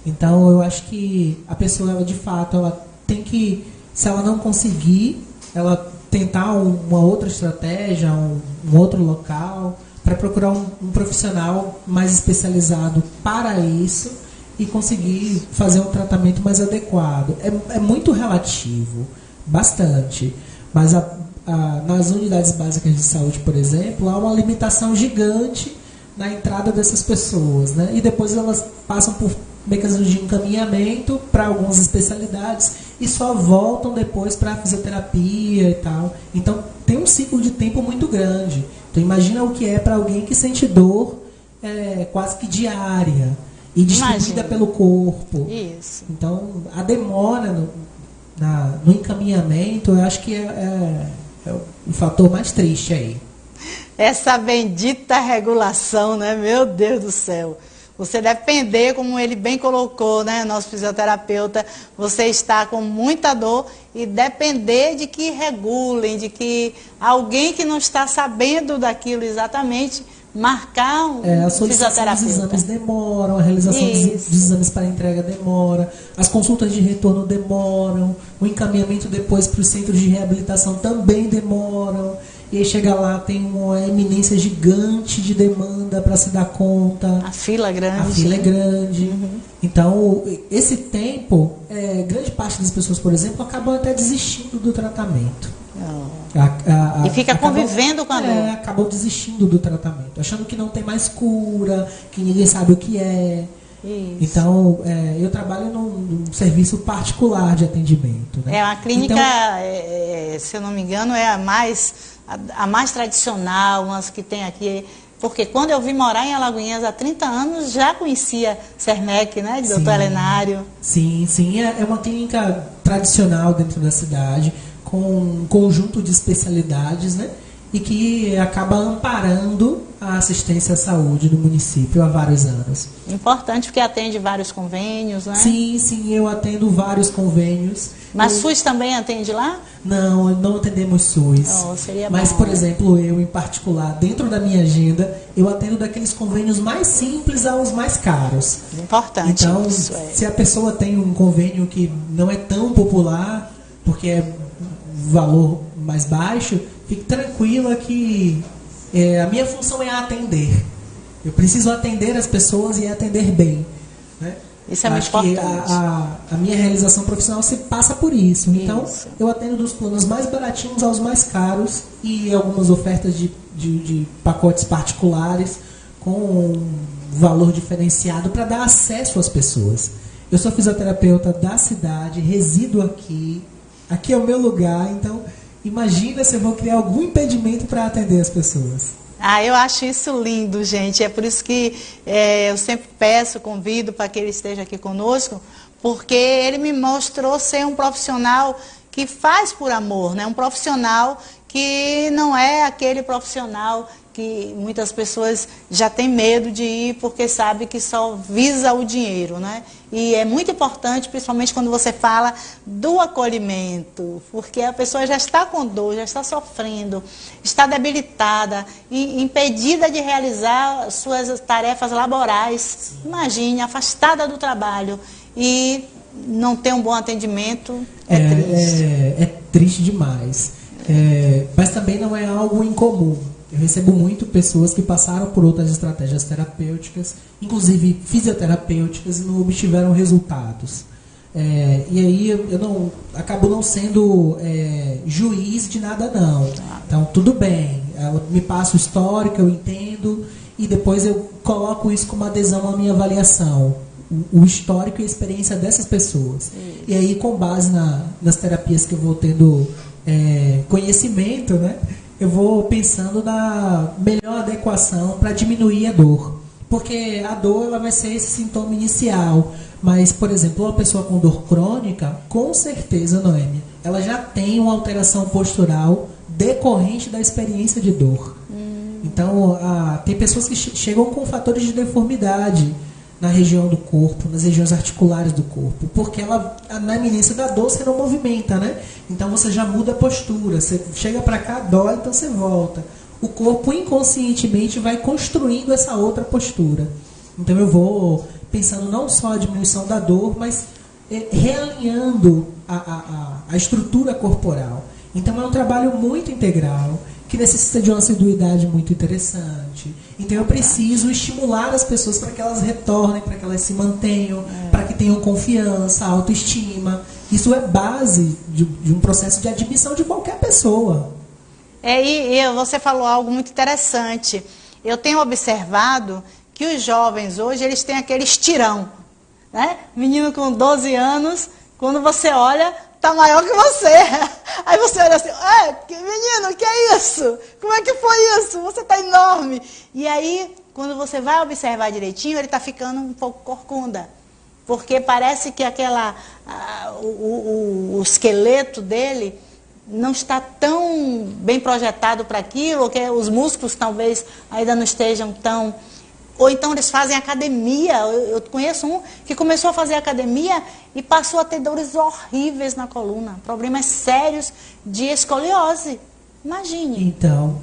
[SPEAKER 19] Então, eu acho que a pessoa, ela, de fato, ela tem que, se ela não conseguir, ela tentar uma outra estratégia, um outro local, para procurar um profissional mais especializado para isso e conseguir fazer um tratamento mais adequado. É muito relativo, bastante. Mas nas unidades básicas de saúde, por exemplo, há uma limitação gigante na entrada dessas pessoas, né? E depois elas passam por mecanismos de encaminhamento para algumas especialidades e só voltam depois para a fisioterapia e tal. Então tem um ciclo de tempo muito grande. Então imagina o que é para alguém que sente dor quase que diária e distribuída pelo corpo.
[SPEAKER 12] Isso.
[SPEAKER 19] Então a demora no encaminhamento, eu acho que é o fator mais triste aí.
[SPEAKER 12] Essa bendita regulação, né? Meu Deus do céu. Você depender, como ele bem colocou, né, nosso fisioterapeuta, você está com muita dor e depender de que regulem, de que alguém que não está sabendo daquilo exatamente marcar um fisioterapeuta.
[SPEAKER 19] Os exames demoram, a realização dos exames para entrega demora, as consultas de retorno demoram, o encaminhamento depois para os centros de reabilitação também demoram. E aí chega lá, tem uma eminência gigante de demanda para se dar conta.
[SPEAKER 12] A fila é grande.
[SPEAKER 19] A fila é grande. Então, esse tempo, grande parte das pessoas, por exemplo, acabam até desistindo do tratamento.
[SPEAKER 12] E fica convivendo com a dor.
[SPEAKER 19] Acabam desistindo do tratamento, achando que não tem mais cura, que ninguém sabe o que é. Isso. Então, eu trabalho num serviço particular de atendimento. Né?
[SPEAKER 12] A clínica, então, se eu não me engano, é a mais tradicional, umas que tem aqui. Porque quando eu vim morar em Alagoinhas há 30 anos, já conhecia Sermec, né, de Dr. Helenário.
[SPEAKER 19] Sim, é uma clínica tradicional dentro da cidade, com um conjunto de especialidades, né, e que acaba amparando a assistência à saúde do município há vários anos.
[SPEAKER 12] Importante, porque atende vários convênios, né?
[SPEAKER 19] Sim, eu atendo vários convênios.
[SPEAKER 12] Mas SUS também atende lá?
[SPEAKER 19] Não atendemos SUS.
[SPEAKER 12] Seria
[SPEAKER 19] Mas,
[SPEAKER 12] bom,
[SPEAKER 19] por exemplo, eu em particular, dentro da minha agenda, eu atendo daqueles convênios mais simples aos mais caros.
[SPEAKER 12] Importante.
[SPEAKER 19] Então,
[SPEAKER 12] isso,
[SPEAKER 19] se a pessoa tem um convênio que não é tão popular, porque é valor mais baixo, fique tranquila que a minha função é atender. Eu preciso atender as pessoas e atender bem. Né?
[SPEAKER 12] Isso é muito importante.
[SPEAKER 19] A minha realização profissional se passa por isso. Então, eu atendo dos planos mais baratinhos aos mais caros e algumas ofertas de pacotes particulares com um valor diferenciado para dar acesso às pessoas. Eu sou fisioterapeuta da cidade, resido aqui. Aqui é o meu lugar, então imagina se eu vou criar algum impedimento para atender as pessoas.
[SPEAKER 12] Eu acho isso lindo, gente. É por isso que eu sempre peço, convido para que ele esteja aqui conosco, porque ele me mostrou ser um profissional que faz por amor, né? Um profissional que não é aquele profissional que muitas pessoas já têm medo de ir porque sabe que só visa o dinheiro, né? E é muito importante, principalmente quando você fala do acolhimento, porque a pessoa já está com dor, já está sofrendo, está debilitada e impedida de realizar suas tarefas laborais. Imagine, afastada do trabalho e não ter um bom atendimento, triste.
[SPEAKER 19] É triste demais. Mas também não é algo incomum. Eu recebo muito pessoas que passaram por outras estratégias terapêuticas, inclusive fisioterapêuticas, e não obtiveram resultados. E aí eu acabo não sendo juiz de nada, não. Então, tudo bem, eu me passo o histórico, eu entendo, e depois eu coloco isso como adesão à minha avaliação, o histórico e a experiência dessas pessoas. E aí, com base nas terapias que eu vou tendo conhecimento, né, eu vou pensando na melhor adequação para diminuir a dor. Porque a dor ela vai ser esse sintoma inicial. Mas, por exemplo, uma pessoa com dor crônica, com certeza, Noêmia, ela já tem uma alteração postural decorrente da experiência de dor. Então, tem pessoas que chegam com fatores de deformidade na região do corpo, nas regiões articulares do corpo, porque ela, na iminência da dor, você não movimenta, né? Então você já muda a postura, você chega para cá, dói, então você volta. O corpo inconscientemente vai construindo essa outra postura. Então eu vou pensando não só a diminuição da dor, mas realinhando a estrutura corporal. Então é um trabalho muito integral, que necessita de uma assiduidade muito interessante. Então eu preciso estimular as pessoas para que elas retornem, para que elas se mantenham, para que tenham confiança, autoestima. Isso é base de um processo de admissão de qualquer pessoa.
[SPEAKER 12] E você falou algo muito interessante. Eu tenho observado que os jovens hoje, eles têm aquele estirão, né? Menino com 12 anos, quando você olha, tá maior que você. Aí você olha assim, menino, que é isso? Como é que foi isso? Você tá enorme. E aí, quando você vai observar direitinho, ele tá ficando um pouco corcunda. Porque parece que o esqueleto dele não está tão bem projetado para aquilo, ou que os músculos talvez ainda não estejam tão... Ou então eles fazem academia. Eu conheço um que começou a fazer academia e passou a ter dores horríveis na coluna, problemas sérios de escoliose. Imagine.
[SPEAKER 19] Então,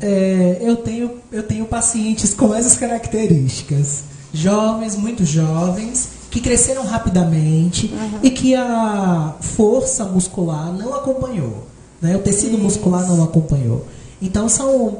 [SPEAKER 19] eu tenho pacientes com essas características. Jovens, muito jovens, que cresceram rapidamente e que a força muscular não acompanhou, né? O tecido muscular não acompanhou. Então são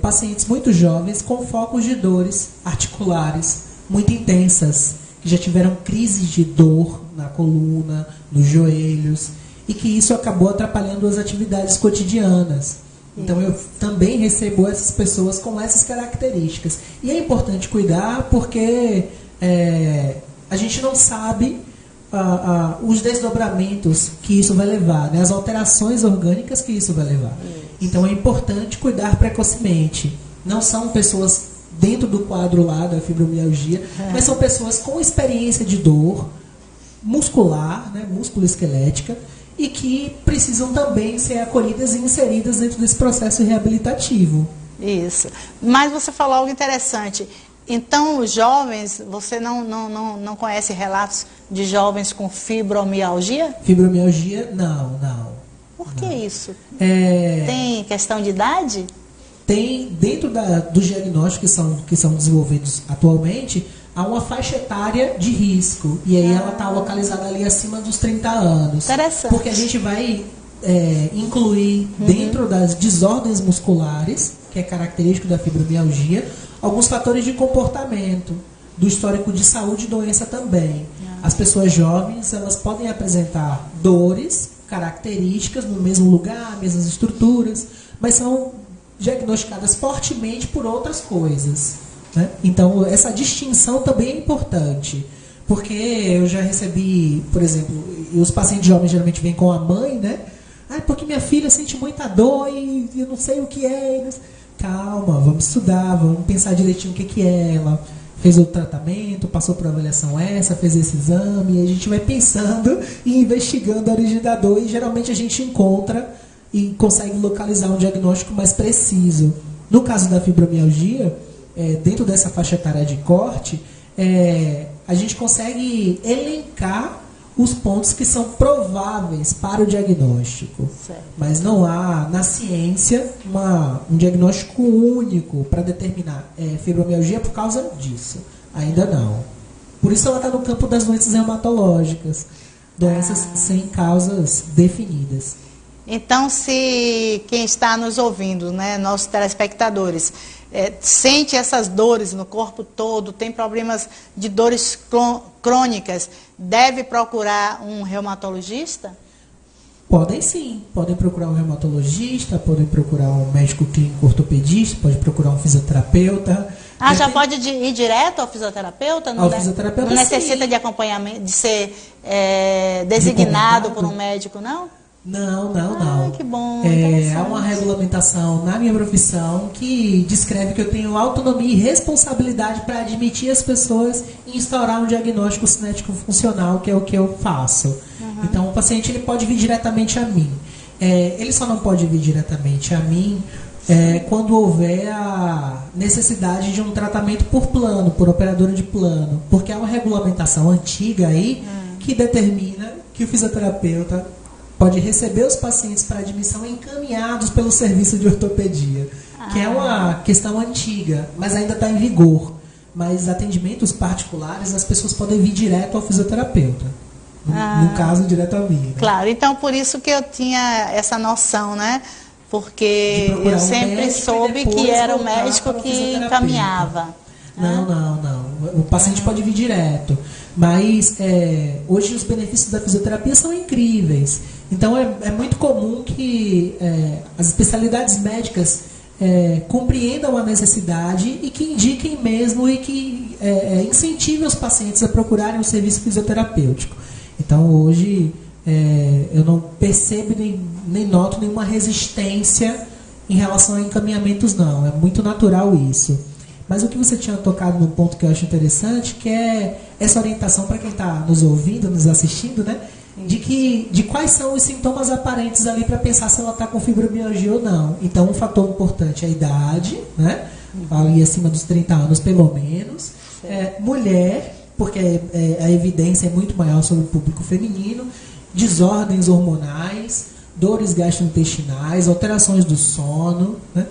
[SPEAKER 19] pacientes muito jovens com focos de dores articulares muito intensas, que já tiveram crises de dor na coluna, nos joelhos, e que isso acabou atrapalhando as atividades cotidianas. Então eu também recebo essas pessoas com essas características. E é importante cuidar porque a gente não sabe os desdobramentos que isso vai levar, né? As alterações orgânicas que isso vai levar. Então é importante cuidar precocemente. Não são pessoas dentro do quadro lá da fibromialgia, mas são pessoas com experiência de dor muscular, né, músculo-esquelética, e que precisam também ser acolhidas e inseridas dentro desse processo reabilitativo.
[SPEAKER 12] Isso. Mas você falou algo interessante. Então, os jovens, você não conhece relatos de jovens com fibromialgia?
[SPEAKER 19] Fibromialgia, não.
[SPEAKER 12] Por que isso? Tem questão de idade?
[SPEAKER 19] Tem, dentro dos diagnósticos que são desenvolvidos atualmente, há uma faixa etária de risco. E aí ela está localizada ali acima dos 30 anos.
[SPEAKER 12] Interessante.
[SPEAKER 19] Porque a gente vai incluir dentro das desordens musculares, que é característico da fibromialgia, alguns fatores de comportamento, do histórico de saúde e doença também. As pessoas jovens, elas podem apresentar dores características no mesmo lugar, mesmas estruturas, mas são diagnosticadas fortemente por outras coisas, né? Então, essa distinção também é importante, porque eu já recebi, por exemplo, os pacientes jovens geralmente vêm com a mãe, né? Porque minha filha sente muita dor e eu não sei o que é. Calma, vamos estudar, vamos pensar direitinho o que é. Ela fez o tratamento, passou por avaliação fez esse exame, e a gente vai pensando e investigando a origem da dor, e geralmente a gente encontra e consegue localizar um diagnóstico mais preciso. No caso da fibromialgia, dentro dessa faixa etária de corte, a gente consegue elencar os pontos que são prováveis para o diagnóstico. Certo. Mas não há, na ciência, um diagnóstico único para determinar fibromialgia por causa disso. Ainda não. Por isso ela está no campo das doenças reumatológicas, doenças sem causas definidas.
[SPEAKER 12] Então, se quem está nos ouvindo, né, nossos telespectadores, sente essas dores no corpo todo, tem problemas de dores crônicas, deve procurar um reumatologista?
[SPEAKER 19] Podem sim, podem procurar um reumatologista, podem procurar um médico clínico ortopedista, pode procurar um fisioterapeuta,
[SPEAKER 12] Ah, já pode ir direto ao fisioterapeuta? Não,
[SPEAKER 19] fisioterapeuta,
[SPEAKER 12] não necessita
[SPEAKER 19] sim.
[SPEAKER 12] de acompanhamento, de ser designado por um médico, não?
[SPEAKER 19] Não.
[SPEAKER 12] Ah, que bom.
[SPEAKER 19] Há uma regulamentação na minha profissão que descreve que eu tenho autonomia e responsabilidade para admitir as pessoas e instaurar um diagnóstico cinético funcional, que é o que eu faço. Então, o paciente ele pode vir diretamente a mim. Ele só não pode vir diretamente a mim quando houver a necessidade de um tratamento por plano, por operadora de plano, porque há uma regulamentação antiga aí que determina que o fisioterapeuta pode receber os pacientes para admissão encaminhados pelo serviço de ortopedia, que é uma questão antiga, mas ainda está em vigor. Mas atendimentos particulares, as pessoas podem vir direto ao fisioterapeuta. No caso, direto a mim. Né?
[SPEAKER 12] Claro, então por isso que eu tinha essa noção, né? Porque eu sempre soube que era o médico que encaminhava.
[SPEAKER 19] Não. O paciente pode vir direto. Mas hoje os benefícios da fisioterapia são incríveis. Então é muito comum que as especialidades médicas compreendam a necessidade e que indiquem mesmo e que incentivem os pacientes a procurarem um serviço fisioterapêutico. Então hoje eu não percebo nem noto nenhuma resistência em relação a encaminhamentos, não. É muito natural isso. Mas o que você tinha tocado num ponto que eu acho interessante, que é essa orientação para quem está nos ouvindo, nos assistindo, né? De quais são os sintomas aparentes ali para pensar se ela está com fibromialgia ou não. Então, um fator importante é a idade, né? Ali acima dos 30 anos, pelo menos. Mulher, porque a evidência é muito maior sobre o público feminino. Desordens hormonais, dores gastrointestinais, alterações do sono, né?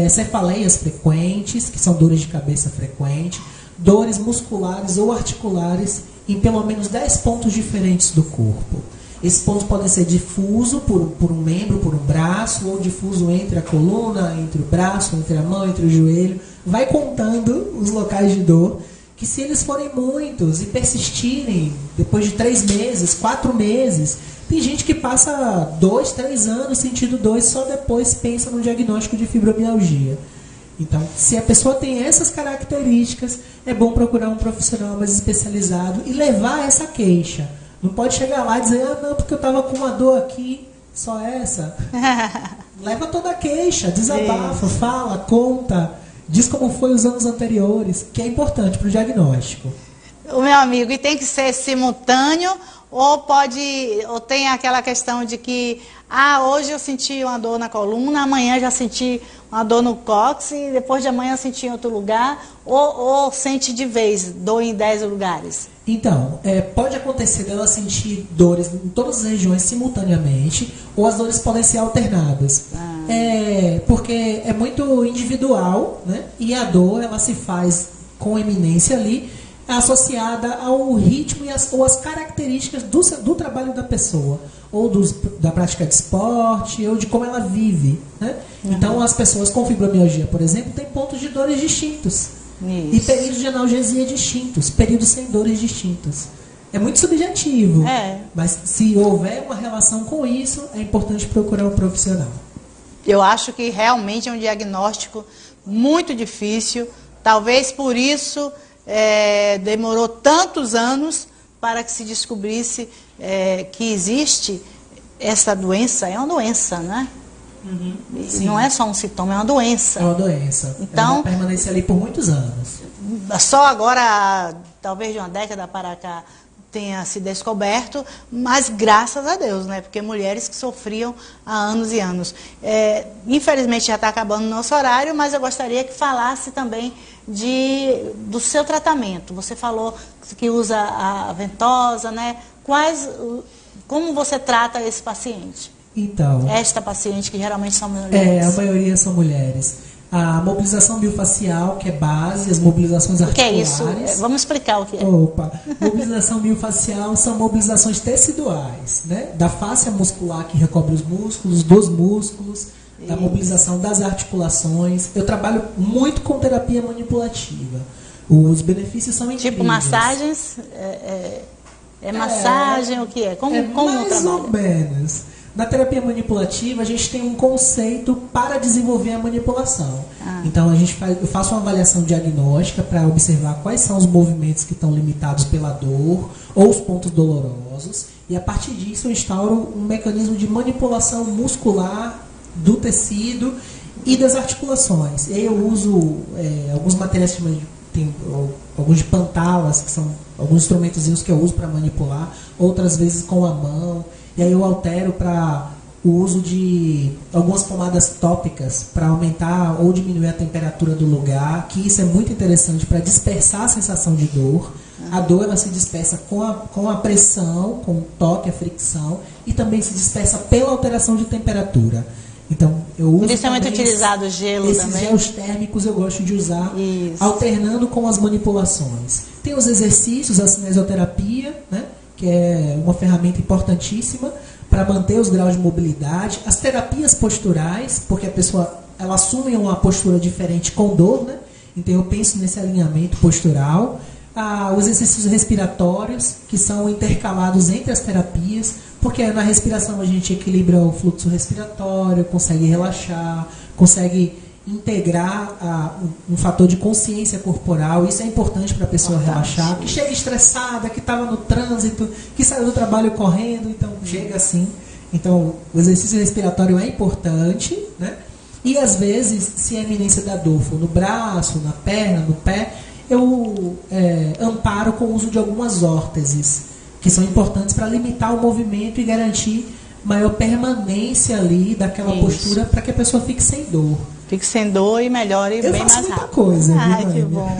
[SPEAKER 19] Cefaleias frequentes, que são dores de cabeça frequentes, dores musculares ou articulares em pelo menos 10 pontos diferentes do corpo. Esses pontos podem ser difuso por um membro, por um braço, ou difuso entre a coluna, entre o braço, entre a mão, entre o joelho. Vai contando os locais de dor, que se eles forem muitos e persistirem depois de 3 meses, 4 meses, tem gente que passa 2, 3 anos sentindo dor e só depois pensa no diagnóstico de fibromialgia. Então, se a pessoa tem essas características, é bom procurar um profissional mais especializado e levar essa queixa. Não pode chegar lá e dizer, não, porque eu estava com uma dor aqui, só essa. Leva toda a queixa, desabafa, fala, conta, diz como foi os anos anteriores, que é importante para o diagnóstico.
[SPEAKER 12] O meu amigo, e tem que ser simultâneo ou tem aquela questão de que hoje eu senti uma dor na coluna, amanhã já senti uma dor no cóccix e depois de amanhã eu senti em outro lugar, ou sente de vez, dor em 10 lugares?
[SPEAKER 19] Então, pode acontecer dela sentir dores em todas as regiões simultaneamente, ou as dores podem ser alternadas. Porque é muito individual, né? E a dor ela se faz com eminência ali, associada ao ritmo ou às características do trabalho da pessoa, ou da prática de esporte, ou de como ela vive, né? Então, as pessoas com fibromialgia, por exemplo, têm pontos de dores distintos. Isso. E períodos de analgesia distintos, períodos sem dores distintos. É muito subjetivo, mas se houver uma relação com isso, é importante procurar um profissional.
[SPEAKER 12] Eu acho que realmente é um diagnóstico muito difícil, talvez por isso demorou tantos anos para que se descobrisse que existe essa doença. É uma doença, né? Não é só um sintoma, é uma doença.
[SPEAKER 19] É uma doença.
[SPEAKER 12] Então,
[SPEAKER 19] ela permanece ali por muitos anos.
[SPEAKER 12] Só agora, talvez de uma década para cá, tenha se descoberto, mas graças a Deus, né? Porque mulheres que sofriam há anos e anos. Infelizmente já está acabando o nosso horário, mas eu gostaria que falasse também do seu tratamento. Você falou que usa a ventosa, né? Como você trata esse paciente?
[SPEAKER 19] Então,
[SPEAKER 12] esta paciente, que geralmente são mulheres.
[SPEAKER 19] A maioria são mulheres. A mobilização biofacial, que é base, as mobilizações articulares.
[SPEAKER 12] O que é isso? Vamos explicar o que é.
[SPEAKER 19] Mobilização biofacial são mobilizações teciduais, né? Da fáscia muscular que recobre os músculos, dos músculos, da mobilização das articulações. Eu trabalho muito com terapia manipulativa. Os benefícios são incríveis.
[SPEAKER 12] Tipo massagens? Massagem, o que é? Como
[SPEAKER 19] mais
[SPEAKER 12] trabalha?
[SPEAKER 19] ou menos. Na terapia manipulativa, a gente tem um conceito para desenvolver a manipulação. Então, eu faço uma avaliação diagnóstica para observar quais são os movimentos que estão limitados pela dor ou os pontos dolorosos. E, a partir disso, eu instauro um mecanismo de manipulação muscular do tecido e das articulações. E aí eu uso alguns materiais, tem alguns de pantalas, que são alguns instrumentozinhos que eu uso para manipular, outras vezes com a mão. E aí eu altero para o uso de algumas pomadas tópicas para aumentar ou diminuir a temperatura do lugar, que isso é muito interessante para dispersar a sensação de dor. A dor ela se dispersa com a pressão, com o toque, a fricção, e também se dispersa pela alteração de temperatura. Então, eu uso
[SPEAKER 12] principalmente utilizado gelo
[SPEAKER 19] esses
[SPEAKER 12] também.
[SPEAKER 19] gelos térmicos eu gosto de usar, alternando com as manipulações. Tem os exercícios, a cinesioterapia, né, que é uma ferramenta importantíssima para manter os graus de mobilidade. As terapias posturais, porque a pessoa ela assume uma postura diferente com dor, né? Então eu penso nesse alinhamento postural. Os exercícios respiratórios, que são intercalados entre as terapias, porque na respiração a gente equilibra o fluxo respiratório, consegue relaxar, consegue integrar um fator de consciência corporal. Isso é importante para a pessoa relaxar, que chega estressada, que estava no trânsito, que saiu do trabalho correndo, então chega assim. Então o exercício respiratório é importante, né? E às vezes, se a eminência da dor for no braço, na perna, no pé, eu amparo com o uso de algumas órteses, que são importantes para limitar o movimento e garantir maior permanência ali daquela postura para que a pessoa fique sem dor.
[SPEAKER 12] Fique sem dor e melhore bem mais rápido.
[SPEAKER 19] Muita coisa,
[SPEAKER 12] que bom.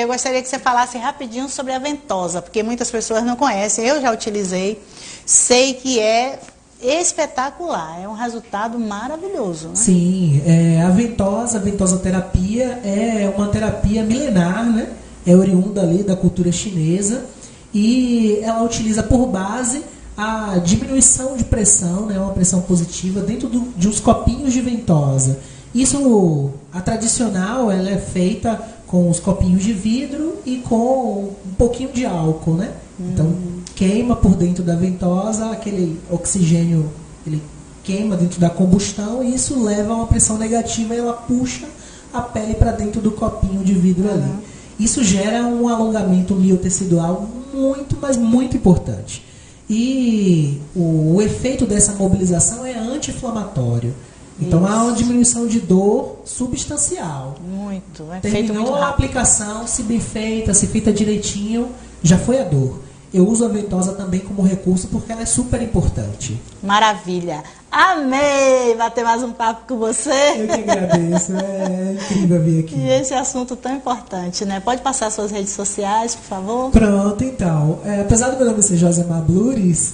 [SPEAKER 12] Eu gostaria que você falasse rapidinho sobre a ventosa, porque muitas pessoas não conhecem. Eu já utilizei, sei que é espetacular, é um resultado maravilhoso, né?
[SPEAKER 19] Sim, a ventosoterapia é uma terapia milenar, né? É oriunda ali da cultura chinesa e ela utiliza por base a diminuição de pressão, né? Uma pressão positiva dentro de uns copinhos de ventosa. Isso, a tradicional, ela é feita com os copinhos de vidro e com um pouquinho de álcool, né? Então, queima por dentro da ventosa, aquele oxigênio, ele queima dentro da combustão e isso leva a uma pressão negativa e ela puxa a pele para dentro do copinho de vidro ali. Isso gera um alongamento miotecidual muito, mas muito importante. E o efeito dessa mobilização é anti-inflamatório. Então há uma diminuição de dor substancial.
[SPEAKER 12] Muito,
[SPEAKER 19] feito muito rápido. A aplicação, se bem feita, se feita direitinho, já foi a dor. Eu uso a ventosa também como recurso porque ela é super importante.
[SPEAKER 12] Maravilha! Amei bater mais um papo com você.
[SPEAKER 19] Eu que agradeço, é incrível vir aqui.
[SPEAKER 12] E esse assunto tão importante, né? Pode passar suas redes sociais, por favor?
[SPEAKER 19] Pronto, então. Apesar do meu nome ser Josemar Blures,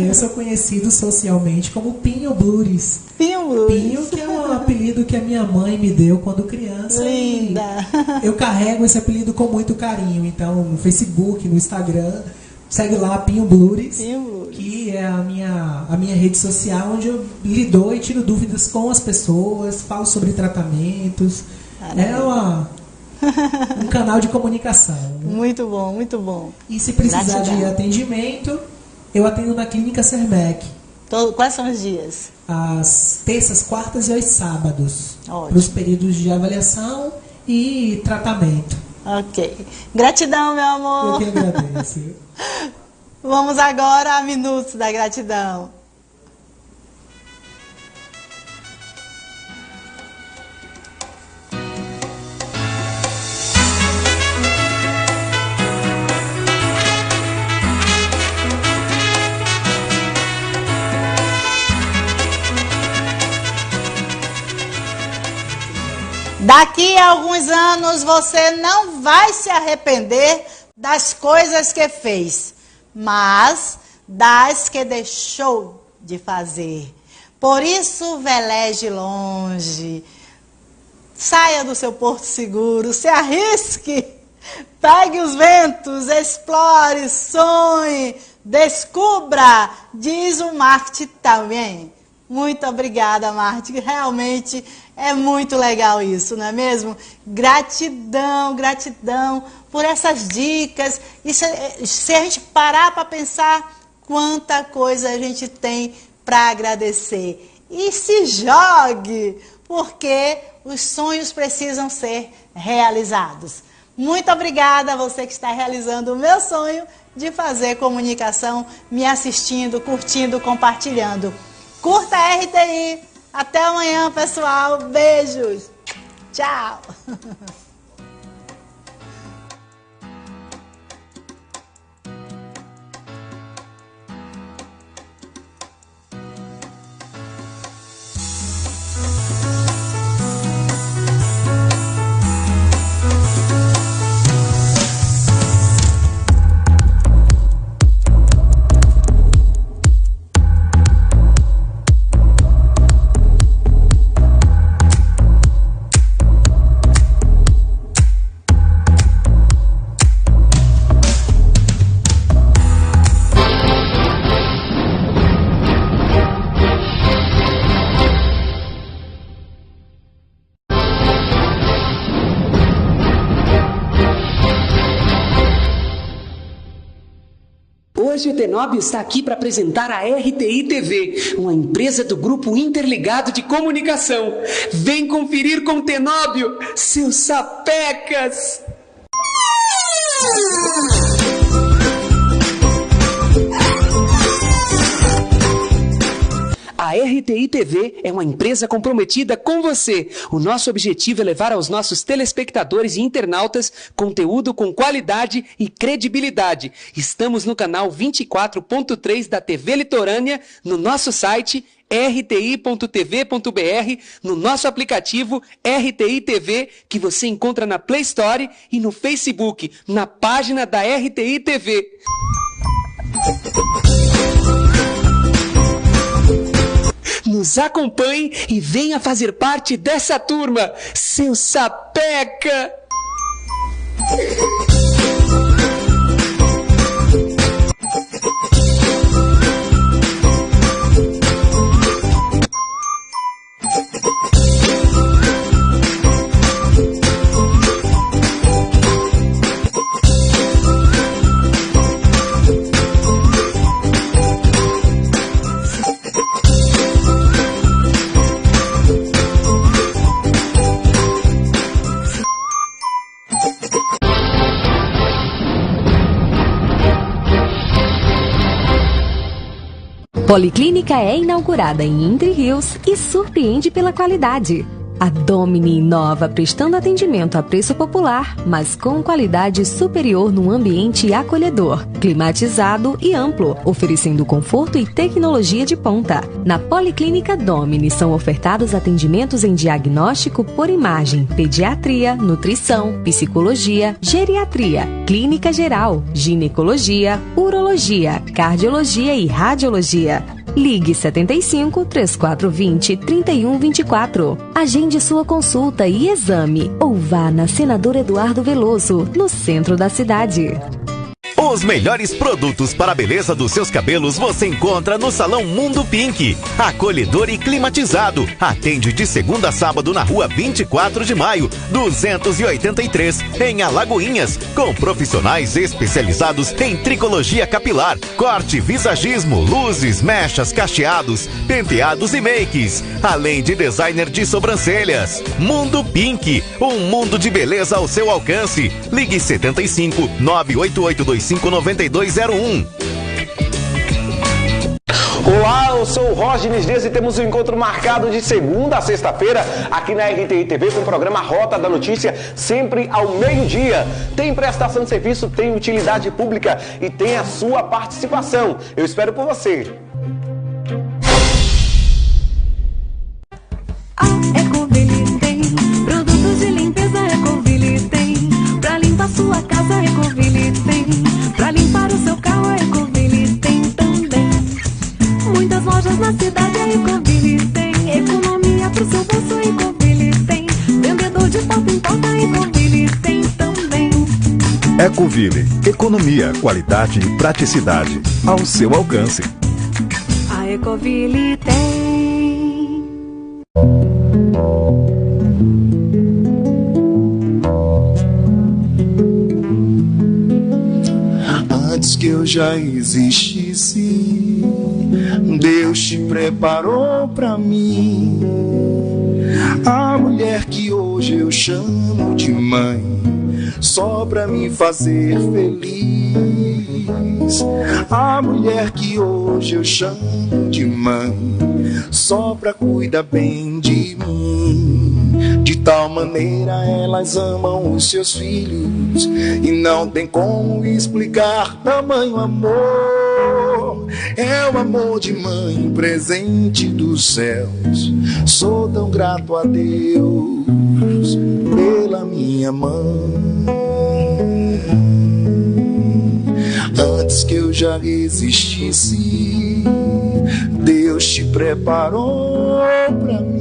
[SPEAKER 19] eu sou conhecido socialmente como Pinho Blures.
[SPEAKER 12] Pinho Blures.
[SPEAKER 19] Pinho, que é um apelido que a minha mãe me deu quando criança.
[SPEAKER 12] Linda!
[SPEAKER 19] Eu carrego esse apelido com muito carinho. Então, no Facebook, no Instagram, segue lá, Pinho Blures, que é a minha rede social, onde eu lido e tiro dúvidas com as pessoas, falo sobre tratamentos. É um canal de comunicação. Né?
[SPEAKER 12] Muito bom, muito bom.
[SPEAKER 19] E se precisar de atendimento, eu atendo na Clínica Sermec.
[SPEAKER 12] Quais são os dias?
[SPEAKER 19] As terças, quartas e aos sábados. Para os períodos de avaliação e tratamento.
[SPEAKER 12] Ok. Gratidão, meu amor.
[SPEAKER 19] Eu que agradeço.
[SPEAKER 12] Vamos agora a Minutos da Gratidão. Daqui a alguns anos você não vai se arrepender das coisas que fez, mas das que deixou de fazer. Por isso, veleje longe, saia do seu porto seguro, se arrisque, pegue os ventos, explore, sonhe, descubra, diz o Marte também. Muito obrigada, Marte, realmente é muito legal isso, não é mesmo? Gratidão, gratidão por essas dicas. E se a gente parar para pensar quanta coisa a gente tem para agradecer. E se jogue, porque os sonhos precisam ser realizados. Muito obrigada a você que está realizando o meu sonho de fazer comunicação, me assistindo, curtindo, compartilhando. Curta a RTI. Até amanhã, pessoal. Beijos. Tchau.
[SPEAKER 21] Hoje o Tenóbio está aqui para apresentar a RTI TV, uma empresa do Grupo Interligado de Comunicação. Vem conferir com o Tenóbio, seus sapecas! A RTI TV é uma empresa comprometida com você. O nosso objetivo é levar aos nossos telespectadores e internautas conteúdo com qualidade e credibilidade. Estamos no canal 24.3 da TV Litorânea, no nosso site rti.tv.br, no nosso aplicativo RTI TV, que você encontra na Play Store, e no Facebook, na página da RTI TV. Nos acompanhe e venha fazer parte dessa turma, seu sapeca!
[SPEAKER 4] Policlínica é inaugurada em Entre Rios e surpreende pela qualidade. A Domini inova prestando atendimento a preço popular, mas com qualidade superior num ambiente acolhedor, climatizado e amplo, oferecendo conforto e tecnologia de ponta. Na Policlínica Domini são ofertados atendimentos em diagnóstico por imagem, pediatria, nutrição, psicologia, geriatria, clínica geral, ginecologia, urologia, cardiologia e radiologia. Ligue 75 3420 3124. Agende sua consulta e exame ou vá na Senador Eduardo Veloso, no centro da cidade.
[SPEAKER 1] Os melhores produtos para a beleza dos seus cabelos você encontra no Salão Mundo Pink. Acolhedor e climatizado. Atende de segunda a sábado na rua 24 de maio, 283, em Alagoinhas. Com profissionais especializados em tricologia capilar, corte, visagismo, luzes, mechas, cacheados, penteados e makes. Além de designer de sobrancelhas. Mundo Pink. Um mundo de beleza ao seu alcance. Ligue 75 98825 9201.
[SPEAKER 20] Olá, eu sou o Rógenes Dias e temos um encontro marcado de segunda a sexta-feira aqui na RTI TV com o programa Rota da Notícia, sempre ao meio-dia. Tem prestação de serviço, tem utilidade pública e tem a sua participação. Eu espero por você.
[SPEAKER 2] Ecoville tem produtos de limpeza, Ecoville tem pra limpar sua casa, Ecoville tem pra limpar o seu carro, Ecoville tem também. Muitas lojas na cidade, a Ecoville tem economia pro seu bolso, Ecoville tem vendedor de porta em porta, Ecoville tem também.
[SPEAKER 3] Ecoville, economia, qualidade e praticidade ao seu alcance.
[SPEAKER 2] A Ecoville tem.
[SPEAKER 18] Antes que eu já existisse, Deus te preparou pra mim. A mulher que hoje eu chamo de mãe, só pra me fazer feliz. A mulher que hoje eu chamo de mãe, só pra cuidar bem de mim. De tal maneira elas amam os seus filhos, e não tem como explicar tamanho amor. É o amor de mãe, presente dos céus. Sou tão grato a Deus pela minha mãe. Antes que eu já existisse, Deus te preparou pra mim.